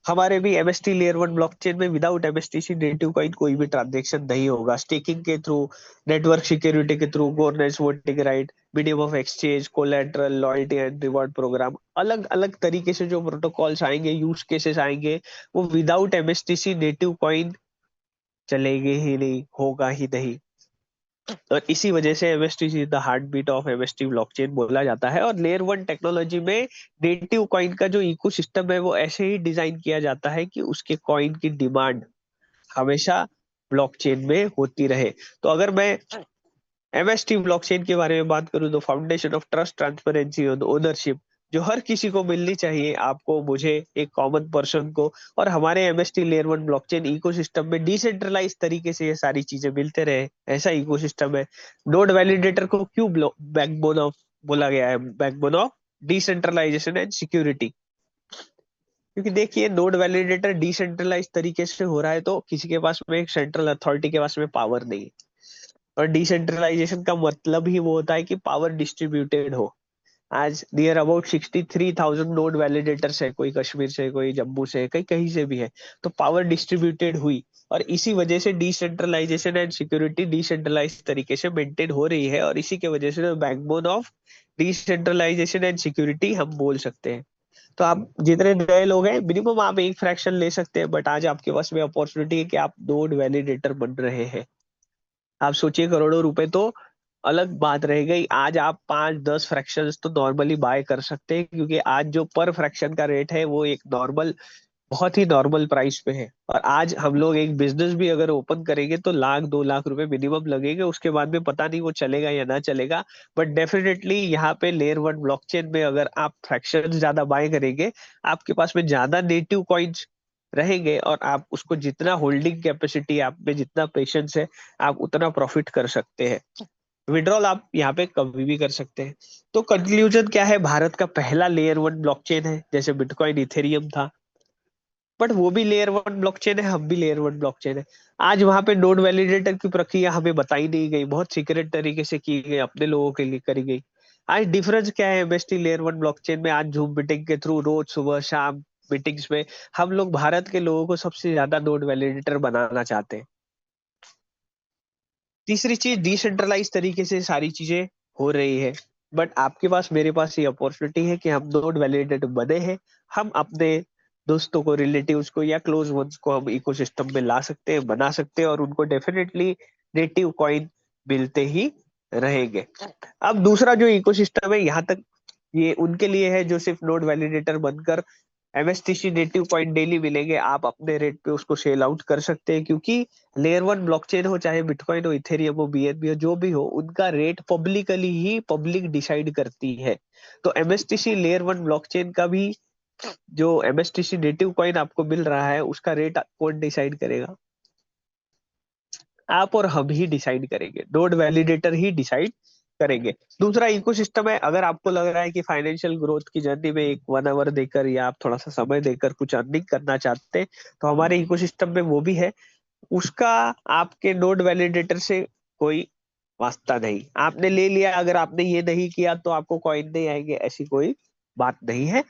हमारे भी एमएसटी लेयर 1 ब्लॉकचेन में विदाउट एमएसटीसी नेटिव कॉइन कोई भी ट्रांजेक्शन नहीं होगा। स्टेकिंग के थ्रू, नेटवर्क सिक्योरिटी के through, governance, voting right, medium of exchange, collateral, loyalty and reward program, अलग अलग तरीके से जो प्रोटोकॉल्स आएंगे, यूज केसेस आएंगे, वो विदाउट एमएसटीसी नेटिव कॉइन चलेंगे ही नहीं, होगा ही नहीं। और इसी वजह से MSTC the heartbeat of MST blockchain बोला जाता है। और लेयर 1 टेक्नोलॉजी में नेटिव कॉइन का जो इकोसिस्टम है वो ऐसे ही डिजाइन किया जाता है कि उसके कॉइन की डिमांड हमेशा ब्लॉकचेन में होती रहे। तो अगर मैं एमएसटी ब्लॉकचेन के बारे में बात करूं, तो फाउंडेशन ऑफ ट्रस्ट, ट्रांसपेरेंसी और ओनरशिप जो हर किसी को मिलनी चाहिए, आपको, मुझे, एक कॉमन पर्सन को। और हमारे एमएसटी लेयर 1 ब्लॉकचेन इकोसिस्टम में डिसेंट्रलाइज तरीके से ये सारी चीजें मिलते रहे, ऐसा इकोसिस्टम है। नोड वैलिडेटर को क्यों बैकबोन ऑफ बोला गया है? Backbone of decentralisation and security. क्योंकि देखिए, नोड वैलिडेटर डिसेंट्रलाइज तरीके से हो रहा है, तो किसी के पास में, एक सेंट्रल अथॉरिटी के पास में पावर नहीं है। और डिसेंट्रलाइजेशन का मतलब ही वो होता है कि पावर डिस्ट्रीब्यूटेड हो। आज नियर अबाउट 63,000 नोड वैलिडेटर्स है, कोई कश्मीर से, कोई जम्मू से, कहीं कहीं से भी है। तो पावर डिस्ट्रीब्यूटेड हुई, और इसी वजह से डिसेंट्रलाइजेशन एंड सिक्योरिटी डिसेंट्रलाइज तरीके से मेंटेन हो रही है। और इसी के वजह से backbone of decentralisation and security हम बोल सकते हैं। तो आप जितने नए लोग हैं, मिनिमम आप एक फ्रैक्शन ले सकते हैं, बट आज आपके पास में अपॉर्चुनिटी है कि आप नोड वैलिडेटर बन रहे हैं। आप सोचिए, करोड़ों रुपए तो अलग बात रह गई, आज आप 5-10 फ्रैक्शंस तो नॉर्मली बाय कर सकते हैं, क्योंकि आज जो पर फ्रैक्शन का रेट है वो एक नॉर्मल, बहुत ही नॉर्मल प्राइस पे है। और आज हम लोग एक बिजनेस भी अगर ओपन करेंगे तो 1-2 लाख रुपए मिनिमम लगेंगे, उसके बाद में पता नहीं वो चलेगा या ना चलेगा। बट डेफिनेटली यहाँ पे लेयर 1 ब्लॉकचेन में अगर आप फ्रैक्शन ज्यादा बाय करेंगे, आपके पास में ज्यादा नेटिव कॉइन्स रहेंगे, और आप उसको जितना होल्डिंग कैपेसिटी, आप में जितना पेशेंस है, आप उतना प्रॉफिट कर सकते हैं। विड्रॉल आप यहाँ पे कभी भी कर सकते हैं। तो कंक्लूजन क्या है? भारत का पहला लेयर 1 ब्लॉकचेन है, जैसे बिटकॉइन, इथेरियम था, बट वो भी लेयर 1 ब्लॉकचेन है, हम भी लेयर 1 ब्लॉकचेन है। आज वहां पे नोड वैलिडेटर की प्रक्रिया हमें बताई नहीं गई, बहुत सीक्रेट तरीके से की गई, अपने लोगों के लिए करी गई। आज डिफरेंस क्या है एमएसटी लेयर 1 ब्लॉकचेन में? आज जूम मीटिंग के थ्रू रोज सुबह शाम मीटिंग्स में हम लोग भारत के लोगों को सबसे ज्यादा नोड वैलिडेटर बनाना चाहते हैं। तीसरी चीज, डिसेंट्रलाइज तरीके से सारी चीजें हो रही है, बट आपके पास मेरे पास ये अपॉर्चुनिटी है कि हम नोड वैलिडेटर बने हैं। हम अपने दोस्तों को, रिलेटिव्स को या क्लोज वंस को हम इकोसिस्टम में ला सकते हैं, बना सकते हैं, और उनको डेफिनेटली नेटिव कॉइन मिलते ही रहेंगे। अब दूसरा जो इकोसिस्टम है, यहाँ तक ये उनके लिए है जो सिर्फ नोड वैलिडेटर बनकर एमएसटीसी नेटिव कॉइन डेली मिलेंगे, आप अपने रेट पे उसको सेल आउट कर सकते हैं, क्योंकि लेयर वन ब्लॉकचेन हो, चाहे बिटकॉइन हो, इथेरियम हो, बीएनबी हो, जो भी हो, उनका रेट पब्लिकली ही पब्लिक डिसाइड करती है। तो एमएसटीसी लेयर वन ब्लॉकचेन का भी जो एमएसटीसी नेटिव कॉइन आपको मिल रहा है, उसका रेट कौन डिसाइड करेगा? आप और हम ही डिसाइड करेंगे, नोड वैलिडेटर ही डिसाइड करेंगे। दूसरा इकोसिस्टम है, अगर आपको लग रहा है कि फाइनेंशियल ग्रोथ की जर्नी में एक 1 आवर देकर या आप थोड़ा सा समय देकर कुछ अर्निंग करना चाहते हैं, तो हमारे इकोसिस्टम में वो भी है। उसका आपके नोड वैलिडेटर से कोई वास्ता नहीं। आपने ले लिया, अगर आपने ये नहीं किया तो आपको कॉइन नहीं आएंगे, ऐसी कोई बात नहीं है।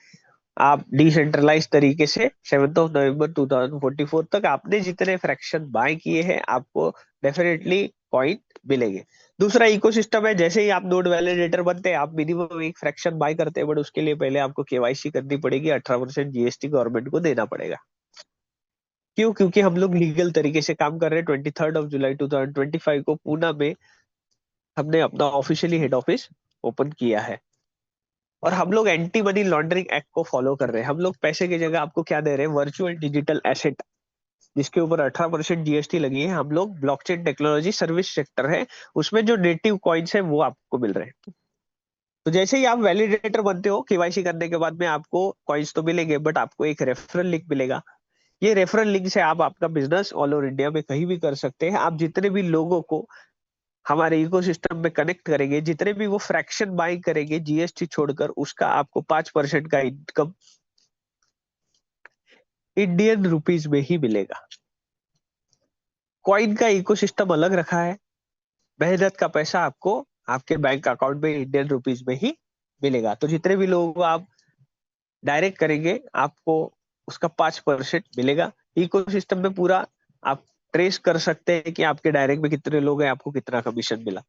आप डिसेंट्रलाइज तरीके से 7 नवंबर 2044 तक आपने जितने फ्रैक्शन बाय किए हैं, आपको डेफिनेटली कॉइन मिलेंगे। दूसरा इकोसिस्टम है, जैसे ही आप नोड वैलिडेटर बनते हैं, आप मिनिमम एक फ्रैक्शन बाय करते हैं, बट उसके लिए पहले आपको केवाईसी करनी पड़ेगी, 18% जीएसटी गवर्नमेंट को देना पड़ेगा। क्यों? क्योंकि हम लोग लीगल तरीके से काम कर रहे हैं। 23 जुलाई 2025 को पूना में हमने अपना ऑफिशियली हेड ऑफिस ओपन किया है, और हम लोग एंटी मनी लॉन्ड्रिंग एक्ट को फॉलो कर रहे हैं। हम लोग पैसे की जगह आपको क्या दे रहे हैं? वर्चुअल डिजिटल एसेट, जिसके ऊपर 18% जीएसटी लगी है। हम लोग ब्लॉकचेन टेक्नोलॉजी सर्विस सेक्टर है, उसमें जो नेटिव कॉइन्स है वो आपको मिल रहे हैं। तो जैसे ही आप वैलिडेटर बनते हो, केवाईसी करने के बाद में आपको कॉइन्स तो मिलेंगे, बट आपको एक रेफरल लिंक मिलेगा। ये रेफरल लिंक से आप आपका बिजनेस ऑल ओवर इंडिया में कहीं भी कर सकते हैं। आप जितने भी लोगों को हमारे इकोसिस्टम में कनेक्ट करेंगे, जितने भी वो फ्रैक्शन बाइंग करेंगे जीएसटी छोड़कर, उसका आपको 5% का इनकम इंडियन रुपीज में ही मिलेगा। कॉइन का इकोसिस्टम अलग रखा है, मेहनत का पैसा आपको आपके बैंक अकाउंट में इंडियन रुपीज में ही मिलेगा। तो जितने भी लोगों को आप डायरेक्ट करेंगे, आपको उसका 5% मिलेगा। इकोसिस्टम में पूरा आप ट्रेस कर सकते हैं कि आपके डायरेक्ट में कितने लोग हैं, आपको कितना कमीशन मिला।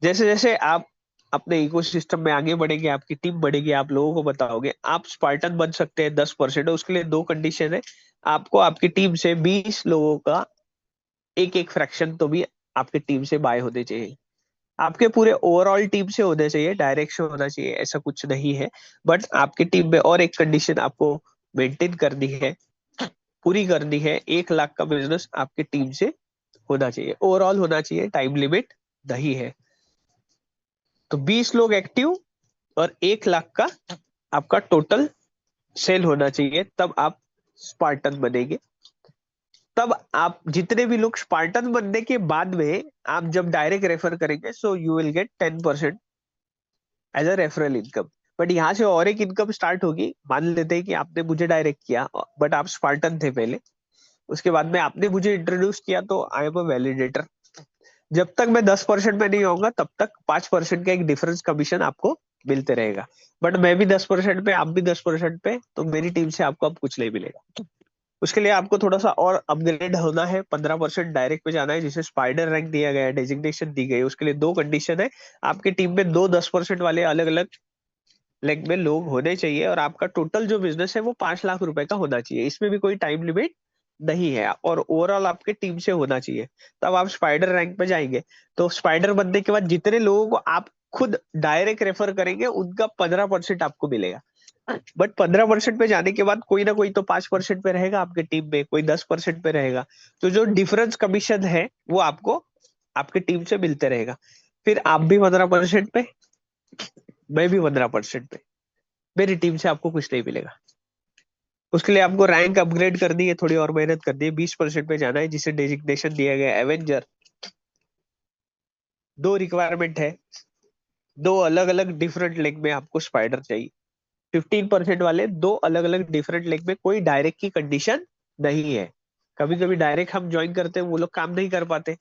जैसे जैसे आप अपने इकोसिस्टम में आगे बढ़ेंगे, आपकी टीम बढ़ेगी, आप लोगों को बताओगे, आप स्पार्टन बन सकते हैं 10%। उसके लिए 2 कंडीशन है। आपको आपकी टीम से 20 लोगों का एक एक फ्रैक्शन तो भी आपकी टीम से बाय होने चाहिए। आपके पूरे ओवरऑल टीम से होने चाहिए, डायरेक्ट से होना चाहिए, ऐसा कुछ नहीं है। बट आपकी टीम में और एक कंडीशन आपको मेंटेन करनी है, पूरी करनी है। 1 लाख का बिजनेस आपकी टीम से होना चाहिए, ओवरऑल होना चाहिए, टाइम लिमिट नहीं है। तो 20 लोग एक्टिव और 1 लाख का आपका टोटल सेल होना चाहिए, तब आप स्पार्टन बनेंगे। तब आप जितने भी लोग स्पार्टन बनने के बाद में आप जब डायरेक्ट रेफर करेंगे, so you will get 10% as a referral income. But यहाँ से और एक इनकम स्टार्ट होगी। मान लेते हैं कि आपने मुझे डायरेक्ट किया, बट आप स्पार्टन थे पहले, उसके बाद में आपने मुझे इंट्रोड्यूस किया, तो आई एम अ वैलिडेटर। जब तक मैं 10% में नहीं होगा, तब तक 5% का एक डिफरेंस कमीशन आपको मिलते रहेगा। बट मैं भी 10% पे, आप भी 10% पे, तो मेरी टीम से आपको अब कुछ नहीं मिलेगा। उसके लिए आपको थोड़ा सा और अपग्रेड होना है, 15% डायरेक्ट पे जाना है, जिसे स्पाइडर रैंक दिया गया है, डेजिग्नेशन दी गई है। उसके लिए 2 कंडीशन है। आपकी टीम में 2 10% वाले अलग अलग लेग में लोग होने चाहिए, और आपका टोटल जो बिजनेस है वो 5 लाख रुपए का होना चाहिए। इसमें भी कोई टाइम लिमिट नहीं है, और ओवरऑल आपके टीम से होना चाहिए। तब आप स्पाइडर रैंक पे जाएंगे। तो स्पाइडर बनने के बाद जितने लोगों को आप खुद डायरेक्ट रेफर करेंगे, उनका 15% आपको मिलेगा। बट 15% पे जाने के बाद कोई ना कोई तो 5% पे रहेगा आपके टीम में, कोई 10% पे रहेगा। तो जो डिफरेंस कमीशन है वो आपको आपके टीम से मिलते रहेगा। फिर आप भी 15% पे, मैं भी 15% पे, मेरी टीम से आपको कुछ नहीं मिलेगा। उसके लिए आपको रैंक अपग्रेड करनी है, थोड़ी और मेहनत करनी है, 20% पे जाना है, जिसे डेजिग्नेशन दिया गया एवेंजर। 2 रिक्वायरमेंट है, 2 अलग अलग डिफरेंट लेग में आपको स्पाइडर चाहिए। 15% वाले 2 अलग अलग डिफरेंट लेग में, कोई डायरेक्ट की कंडीशन नहीं है। कभी कभी डायरेक्ट हम ज्वाइन करते हैं, वो लोग काम नहीं कर पाते।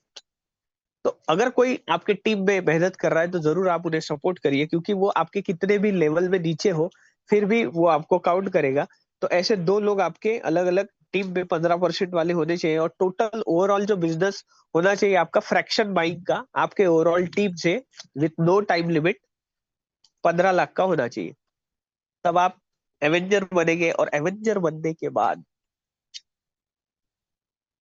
तो अगर कोई आपके टीम में मेहनत कर रहा है, तो जरूर आप उन्हें सपोर्ट करिए, क्योंकि वो आपके कितने भी लेवल में नीचे हो, फिर भी वो आपको काउंट करेगा। तो ऐसे दो लोग आपके अलग अलग टीम में 15% वाले होने चाहिए, और टोटल ओवरऑल जो बिजनेस होना चाहिए आपका फ्रैक्शन बाइंग का आपके ओवरऑल टीम से with no time limit 15 lakh का होना चाहिए। तब आप एवेंजर बनेंगे, और एवेंजर बनने के बाद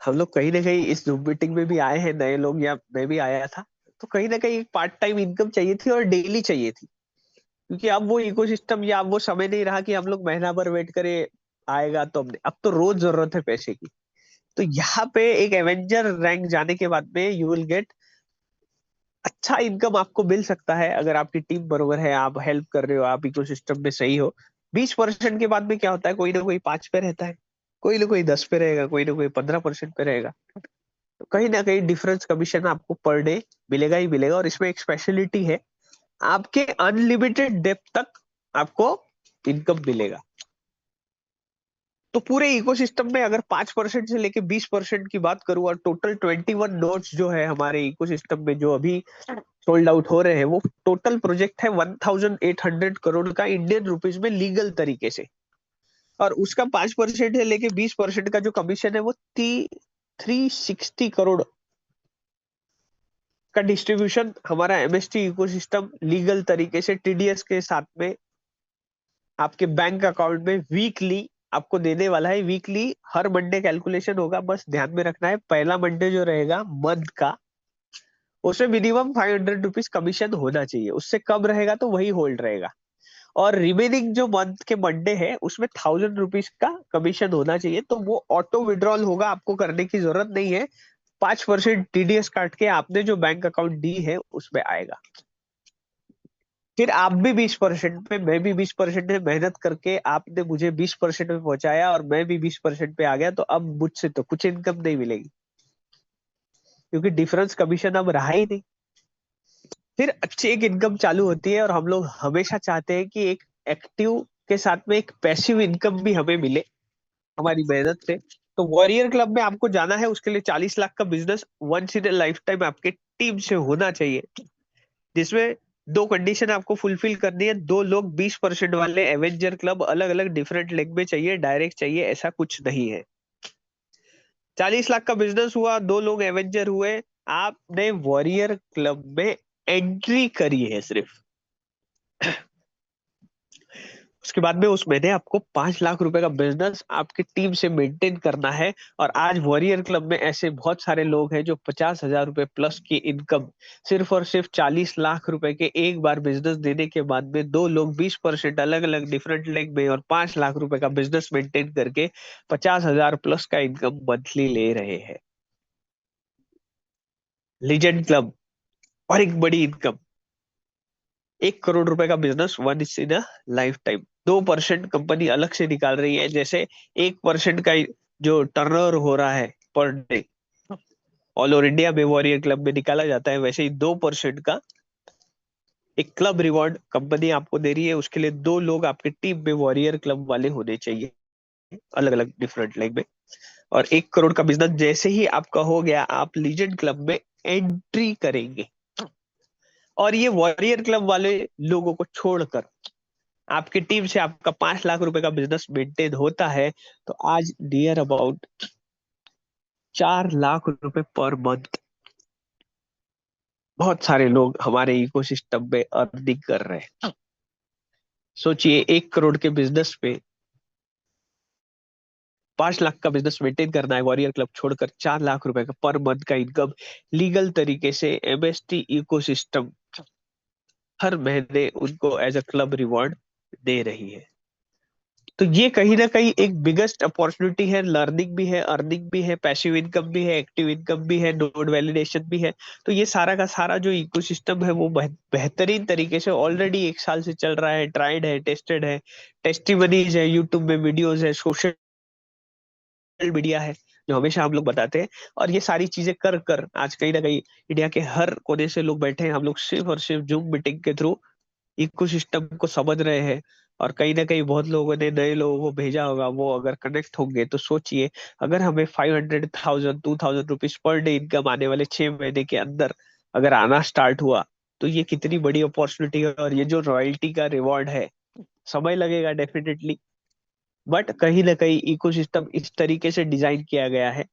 हम लोग कहीं ना कहीं इस जूम मीटिंग में भी आए हैं नए लोग, या मैं भी आया था, तो कहीं ना कहीं एक पार्ट टाइम इनकम चाहिए थी और डेली चाहिए थी, क्योंकि अब वो इकोसिस्टम या अब वो समय नहीं रहा कि हम लोग महीना भर वेट करें आएगा तो हमने, अब तो रोज जरूरत है पैसे की। तो यहाँ पे एक एवेंजर रैंक जाने के बाद में यू विल गेट अच्छा इनकम आपको मिल सकता है, अगर आपकी टीम बरोबर है, आप हेल्प कर रहे हो, आप इकोसिस्टम में सही हो। 20% के बाद में क्या होता है, कोई ना कोई 5 पे रहता है, कोई ना कोई 10 पे रहेगा, कोई ना कोई 15% पे रहेगा। तो कहीं ना कहीं डिफरेंस कमीशन आपको पर डे मिलेगा ही मिलेगा, और इसमें एक स्पेशलिटी है, आपके अनलिमिटेड डेप्थ तक आपको इनकम मिलेगा। तो पूरे इकोसिस्टम में अगर 5% से लेके 20% की बात करूं, और टोटल 21 नोड्स जो है हमारे इकोसिस्टम में जो अभी सोल्ड आउट हो रहे हैं, वो टोटल प्रोजेक्ट है 1800 करोड़ का इंडियन रुपीज में लीगल तरीके से। और उसका 5% है लेके 20% का जो कमीशन है वो 360 करोड़ का डिस्ट्रीब्यूशन हमारा एमएसटी इकोसिस्टम लीगल तरीके से टीडीएस के साथ में आपके बैंक अकाउंट में वीकली आपको देने वाला है। वीकली हर मंडे कैलकुलेशन होगा, बस ध्यान में रखना है पहला मंडे जो रहेगा मंथ का, उसमें मिनिमम 500 रुपीज कमीशन होना चाहिए, उससे कम रहेगा तो वही होल्ड रहेगा। और रिमेनिंग जो मंथ के मंडे है उसमें 1000 रुपीज का कमीशन होना चाहिए, तो वो ऑटो विड्रॉल होगा, आपको करने की जरूरत नहीं है। 5% टीडीएस काट के आपने जो बैंक अकाउंट दी है उसमें आएगा। फिर आप भी 20% पे, मैं भी 20% पे मेहनत करके आपने मुझे 20% पे पहुंचाया, और मैं भी 20% पे आ गया, तो अब मुझसे तो कुछ इनकम नहीं मिलेगी, क्योंकि डिफरेंस कमीशन अब रहा ही नहीं। फिर अच्छी एक इनकम चालू होती है, और हम लोग हमेशा चाहते हैं कि एक एक्टिव के साथ में एक पैसिव इनकम भी हमें मिले हमारी मेहनत से। तो वॉरियर क्लब में आपको जाना है, उसके लिए 40 लाख का business once in lifetime आपके टीम से होना चाहिए, जिसमें दो कंडीशन आपको फुलफिल करनी है। दो लोग 20% वाले एवेंजर क्लब अलग अलग डिफरेंट लेग में चाहिए, डायरेक्ट चाहिए ऐसा कुछ नहीं है। 40 लाख का बिजनेस हुआ, दो लोग एवेंजर हुए, आपने वॉरियर क्लब में एंट्री करी है सिर्फ। उसके बाद में उस महीने आपको 5 लाख रुपए का बिजनेस आपकी टीम से मेंटेन करना है। और आज वॉरियर क्लब में ऐसे बहुत सारे लोग हैं जो 50,000 रुपए प्लस की इनकम सिर्फ और सिर्फ 40 लाख रुपए के एक बार बिजनेस देने के बाद में, दो लोग 20% अलग अलग डिफरेंट लेग में और 5 लाख रुपए का बिजनेस मेंटेन करके 50,000 प्लस का इनकम मंथली ले रहे हैं। लीजेंड क्लब, और एक बड़ी इनकम, 1 करोड़ रुपए का business once in a lifetime. 2% company अलग से निकाल रही है, जैसे 1% का जो टर्नओवर हो रहा है per day all over India में वॉरियर क्लब में निकाला जाता है, वैसे ही 2% का एक क्लब रिवॉर्ड कंपनी आपको दे रही है। उसके लिए दो लोग आपके टीम में वॉरियर क्लब वाले होने चाहिए, अलग अलग डिफरेंट लेग में। और 1 करोड़ का बिजनेस जैसे ही आपका हो गया, आप लीजेंड क्लब में एंट्री करेंगे। और ये वॉरियर क्लब वाले लोगों को छोड़कर आपकी टीम से आपका 5 लाख रुपए का बिजनेस मेंटेन होता है, तो आज नियर अबाउट 4 लाख रुपए पर मंथ बहुत सारे लोग हमारे इकोसिस्टम में अर्निंग कर रहे हैं। सोचिए 1 करोड़ के बिजनेस पे 5 लाख का बिजनेस मेंटेन करना है, वॉरियर क्लब छोड़कर 4 लाख रुपए का पर मंथ का इनकम लीगल तरीके से एमएसटी इकोसिस्टम हर महीने उनको एज अ क्लब रिवॉर्ड दे रही है। तो ये कहीं ना कहीं एक बिगेस्ट अपॉर्चुनिटी है, लर्निंग भी है, अर्निंग भी है, पैसिव इनकम भी है, एक्टिव इनकम भी है, नोड वैलिडेशन भी है। तो ये सारा का सारा जो इकोसिस्टम है वो बेहतरीन तरीके से ऑलरेडी 1 साल से चल रहा है, ट्राइड है, टेस्टेड है, टेस्टिमनीज है, यूट्यूब में वीडियोज है, सोशल मीडिया है, जो हमेशा हम लोग बताते हैं। और ये सारी चीजें कर कर आज कहीं ना कहीं इंडिया के हर कोने से लोग बैठे हैं, हम लोग सिर्फ और सिर्फ जूम मीटिंग के थ्रू इकोसिस्टम को समझ रहे हैं। और कहीं ना कहीं बहुत लोगों ने नए लोगों को भेजा होगा, वो अगर कनेक्ट होंगे तो सोचिए, अगर हमें 500,000 2,000 रुपीज पर डे इनकम आने वाले 6 महीने के अंदर अगर आना स्टार्ट हुआ, तो ये कितनी बड़ी अपॉर्चुनिटी है। और ये जो रॉयल्टी का रिवॉर्ड है, समय लगेगा डेफिनेटली, बट कहीं ना कहीं इकोसिस्टम इस तरीके से डिजाइन किया गया है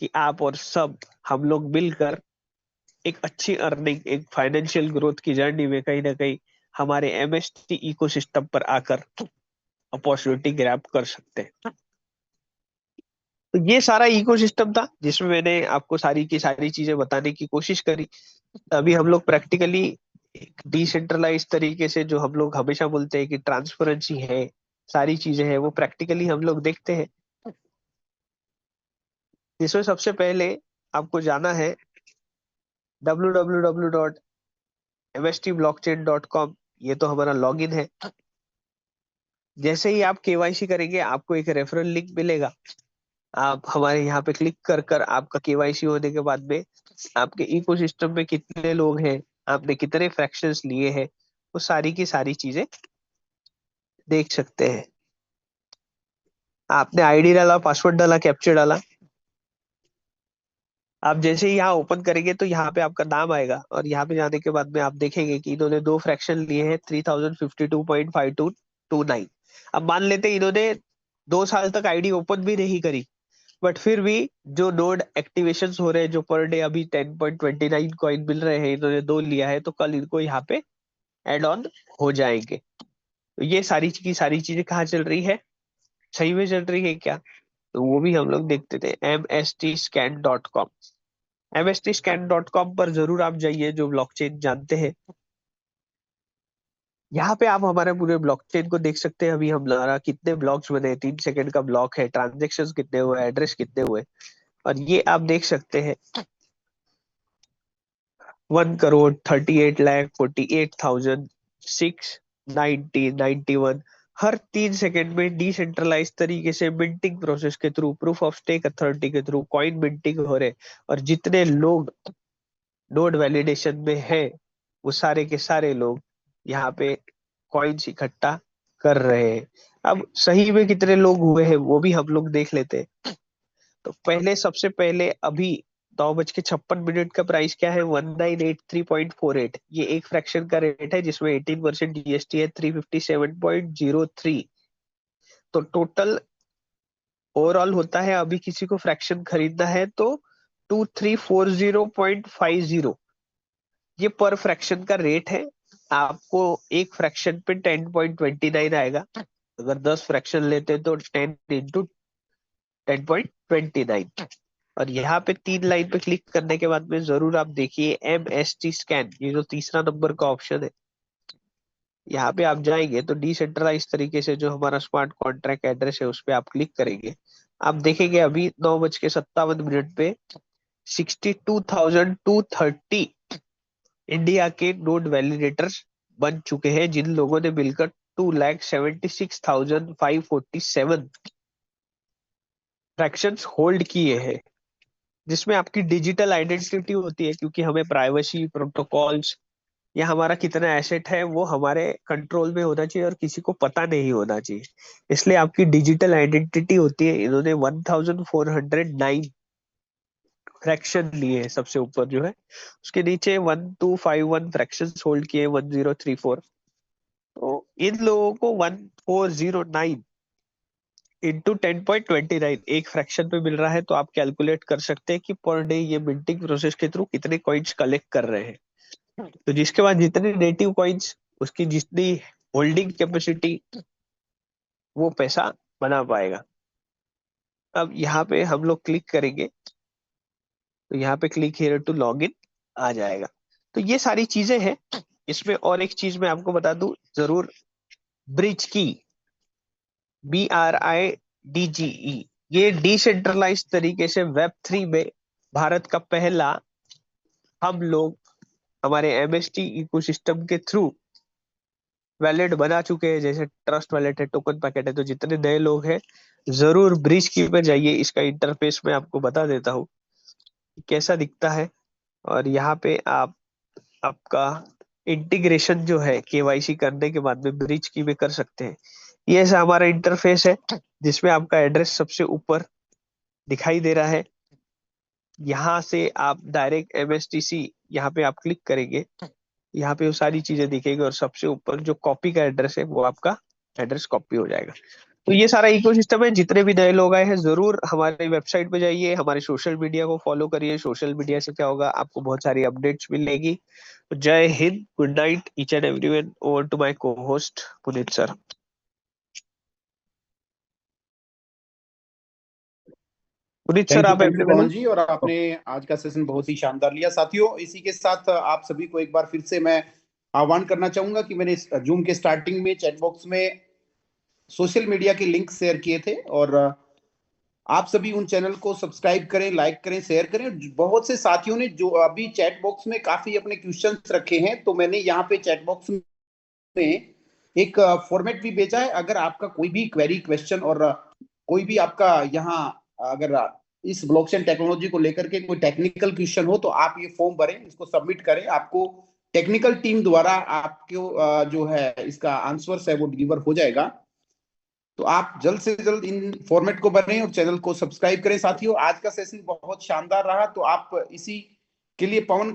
कि आप और सब हम लोग मिलकर एक अच्छी अर्निंग, एक फाइनेंशियल ग्रोथ की जर्नी में कहीं ना कहीं हमारे एमएसटी इकोसिस्टम पर आकर अपॉर्चुनिटी ग्रैब कर सकते हैं। तो ये सारा इकोसिस्टम था जिसमें मैंने आपको सारी की सारी चीजें बताने की कोशिश करी। अभी हम लोग प्रैक्टिकली एक डिसेंट्रलाइज तरीके से, जो हम लोग हमेशा बोलते हैं कि ट्रांसपेरेंसी है, सारी चीजें हैं, वो प्रैक्टिकली हम लोग देखते हैं। जिसमें सबसे पहले आपको जाना है www.mstblockchain.com। ये तो हमारा लॉगिन है। जैसे ही आप केवाईसी करेंगे आपको एक रेफरल लिंक मिलेगा। आप हमारे यहाँ पे क्लिक कर कर आपका केवाईसी होने के बाद में आपके इकोसिस्टम में कितने लोग हैं, आपने कितने फ्रैक्शंस लिए हैं, वो सारी की सारी चीजें देख सकते हैं। आपने आईडी डाला, पासवर्ड डाला, कैप्चर डाला। आप जैसे ही यहाँ ओपन करेंगे तो यहाँ पे आपका नाम आएगा, और यहाँ पे जाने के बाद में आप देखेंगे कि इन्होंने दो फ्रैक्शन लिए हैं, 3052.5229। अब मान लेते हैं इन्होंने 2 साल तक आईडी ओपन भी नहीं करी, बट फिर भी जो नोड एक्टिवेशन हो रहे हैं, जो पर डे अभी 10.29 कॉइन मिल रहे हैं, इन्होंने दो लिया है, तो कल इनको यहाँ पे एड ऑन हो जाएंगे। तो ये सारी की सारी चीजें कहाँ चल रही है, सही में चल रही है क्या, तो वो भी हम लोग देखते थे। mstscan.com, mstscan.com पर जरूर आप जाइए जो ब्लॉकचेन जानते हैं। यहाँ पे आप हमारे पूरे ब्लॉकचेन को देख सकते हैं। अभी हमारा कितने ब्लॉक्स बने हैं, 3 सेकंड का ब्लॉक है, ट्रांजेक्शन कितने हुए, एड्रेस कितने हुए, और ये आप देख सकते हैं 1,38,48,690,91। हर 3 सेकंड में डिसेंट्रलाइज तरीके से मिंटिंग प्रोसेस के through, proof of stake authority के थ्रू कॉइन मिंटिंग हो रहे, और जितने लोग नोड वैलिडेशन में है वो सारे के सारे लोग यहाँ पे कॉइन्स इकट्ठा कर रहे हैं। अब सही में कितने लोग हुए हैं वो भी हम लोग देख लेते हैं। तो पहले, सबसे पहले अभी 9:56 का प्राइस क्या है, 1983.48। ये एक फ्रैक्शन का रेट है जिसमें 18% जीएसटी है, 357.03। तो टोटल ओवरऑल होता है, अभी किसी को फ्रैक्शन खरीदना है तो 2340.50। ये पर फ्रैक्शन का रेट है। आपको एक फ्रैक्शन पे 10.29 आएगा। अगर 10 फ्रैक्शन लेते हैं तो 10 × 10.29। और यहाँ पे 3 लाइन पे क्लिक करने के बाद में जरूर आप देखिए MST स्कैन, ये जो तीसरा नंबर का ऑप्शन है, यहाँ पे आप जाएंगे तो डिसेंट्रलाइज तरीके से जो हमारा स्मार्ट कॉन्ट्रैक्ट एड्रेस है उस पे आप क्लिक करेंगे। आप देखेंगे अभी 9:57 पे 62,230 इंडिया के नोड वैलिडेटर्स बन चुके हैं, जिन लोगों ने मिलकर 2,76,547 फ्रैक्शंस होल्ड किए हैं। जिसमें आपकी डिजिटल आइडेंटिटी होती है, क्योंकि हमें प्राइवेसी प्रोटोकॉल्स या हमारा कितना एसेट है वो हमारे कंट्रोल में होना चाहिए और किसी को पता नहीं होना चाहिए। इसलिए आपकी डिजिटल आइडेंटिटी होती है। इन्होंने 1409 फ्रैक्शन लिए हैं, सबसे ऊपर जो है, उसके नीचे 1251 फ्रैक्शन होल्ड किए, 1034। तो इन लोगों को 1409 इंटू 10.29 एक फ्रैक्शन पे मिल रहा है, तो आप कैलकुलेट कर सकते हैं कि पर डे ये मिंटिंग प्रोसेस के थ्रू कितने कॉइन्स कलेक्ट कर रहे हैं। तो जिसके बाद जितने नेटिव कॉइन्स, उसकी जितनी होल्डिंग कैपेसिटी, वो पैसा बना पाएगा। अब यहाँ पे हम लोग क्लिक करेंगे तो यहाँ पे click here to log in आ जाएगा। तो ये सारी चीजें हैं। इसमें और एक चीज मैं आपको बता दूं जरूर, ब्रिज की, BRIDGE, ये डिसेंट्रलाइज तरीके से Web3 में भारत का पहला, हम लोग हमारे MST इकोसिस्टम के थ्रू वैलेट बना चुके हैं। जैसे ट्रस्ट वैलेट है, टोकन पैकेट है। तो जितने नए लोग हैं जरूर ब्रिज की में जाइए। इसका इंटरफेस मैं आपको बता देता हूँ कैसा दिखता है। और यहाँ पे आप आपका इंटीग्रेशन जो है केवाईसी करने के बाद में ब्रिज की में कर सकते हैं। ये ऐसा हमारा इंटरफेस है जिसमें आपका एड्रेस सबसे ऊपर दिखाई दे रहा है। यहाँ से आप डायरेक्ट MSTC, यहाँ पे आप क्लिक करेंगे, यहाँ पे वो सारी चीजें दिखेगी, और सबसे ऊपर जो कॉपी का एड्रेस है वो आपका एड्रेस कॉपी हो जाएगा। तो ये सारा इकोसिस्टम है। जितने भी नए लोग आए हैं जरूर हमारे वेबसाइट पे जाइए, हमारे सोशल मीडिया को फॉलो करिए। सोशल मीडिया से क्या होगा, आपको बहुत सारी अपडेट्स मिलेगी। तो जय हिंद, good night each and everyone. Over to my co host Puneet sir. Puneet sir आप थैंक यू अवेलेबल पवन हैं? जी। और आपने आज का सेशन बहुत ही शानदार लिया साथियों। इसी के साथ आप सभी को एक बार फिर से मैं आह्वान करना चाहूंगा कि मैंने जूम के स्टार्टिंग में चैट बॉक्स में सोशल मीडिया के लिंक शेयर किए थे, और आप सभी उन चैनल को सब्सक्राइब करें, लाइक करें, शेयर करें। बहुत से साथियों ने जो अभी चैट बॉक्स में काफी अपने क्वेश्चंस रखे हैं, तो मैंने यहाँ पे चैट बॉक्स में एक फॉर्मेट भी भेजा है। अगर आपका कोई भी क्वेरी, क्वेश्चन और कोई भी आपका यहाँ अगर इस ब्लॉकचेन टेक्नोलॉजी को लेकर के कोई टेक्निकल क्वेश्चन हो, तो आप ये फॉर्म भरें, इसको सबमिट करें। आपको टेक्निकल टीम द्वारा आपको जो है इसका आंसर्स है वो डिलीवर हो जाएगा। तो आप जल्द से जल्द इन फॉर्मेट को भरें और चैनल को सब्सक्राइब करें साथियों। आज का सेशन बहुत शानदार रहा, तो आप इसी के लिए पवन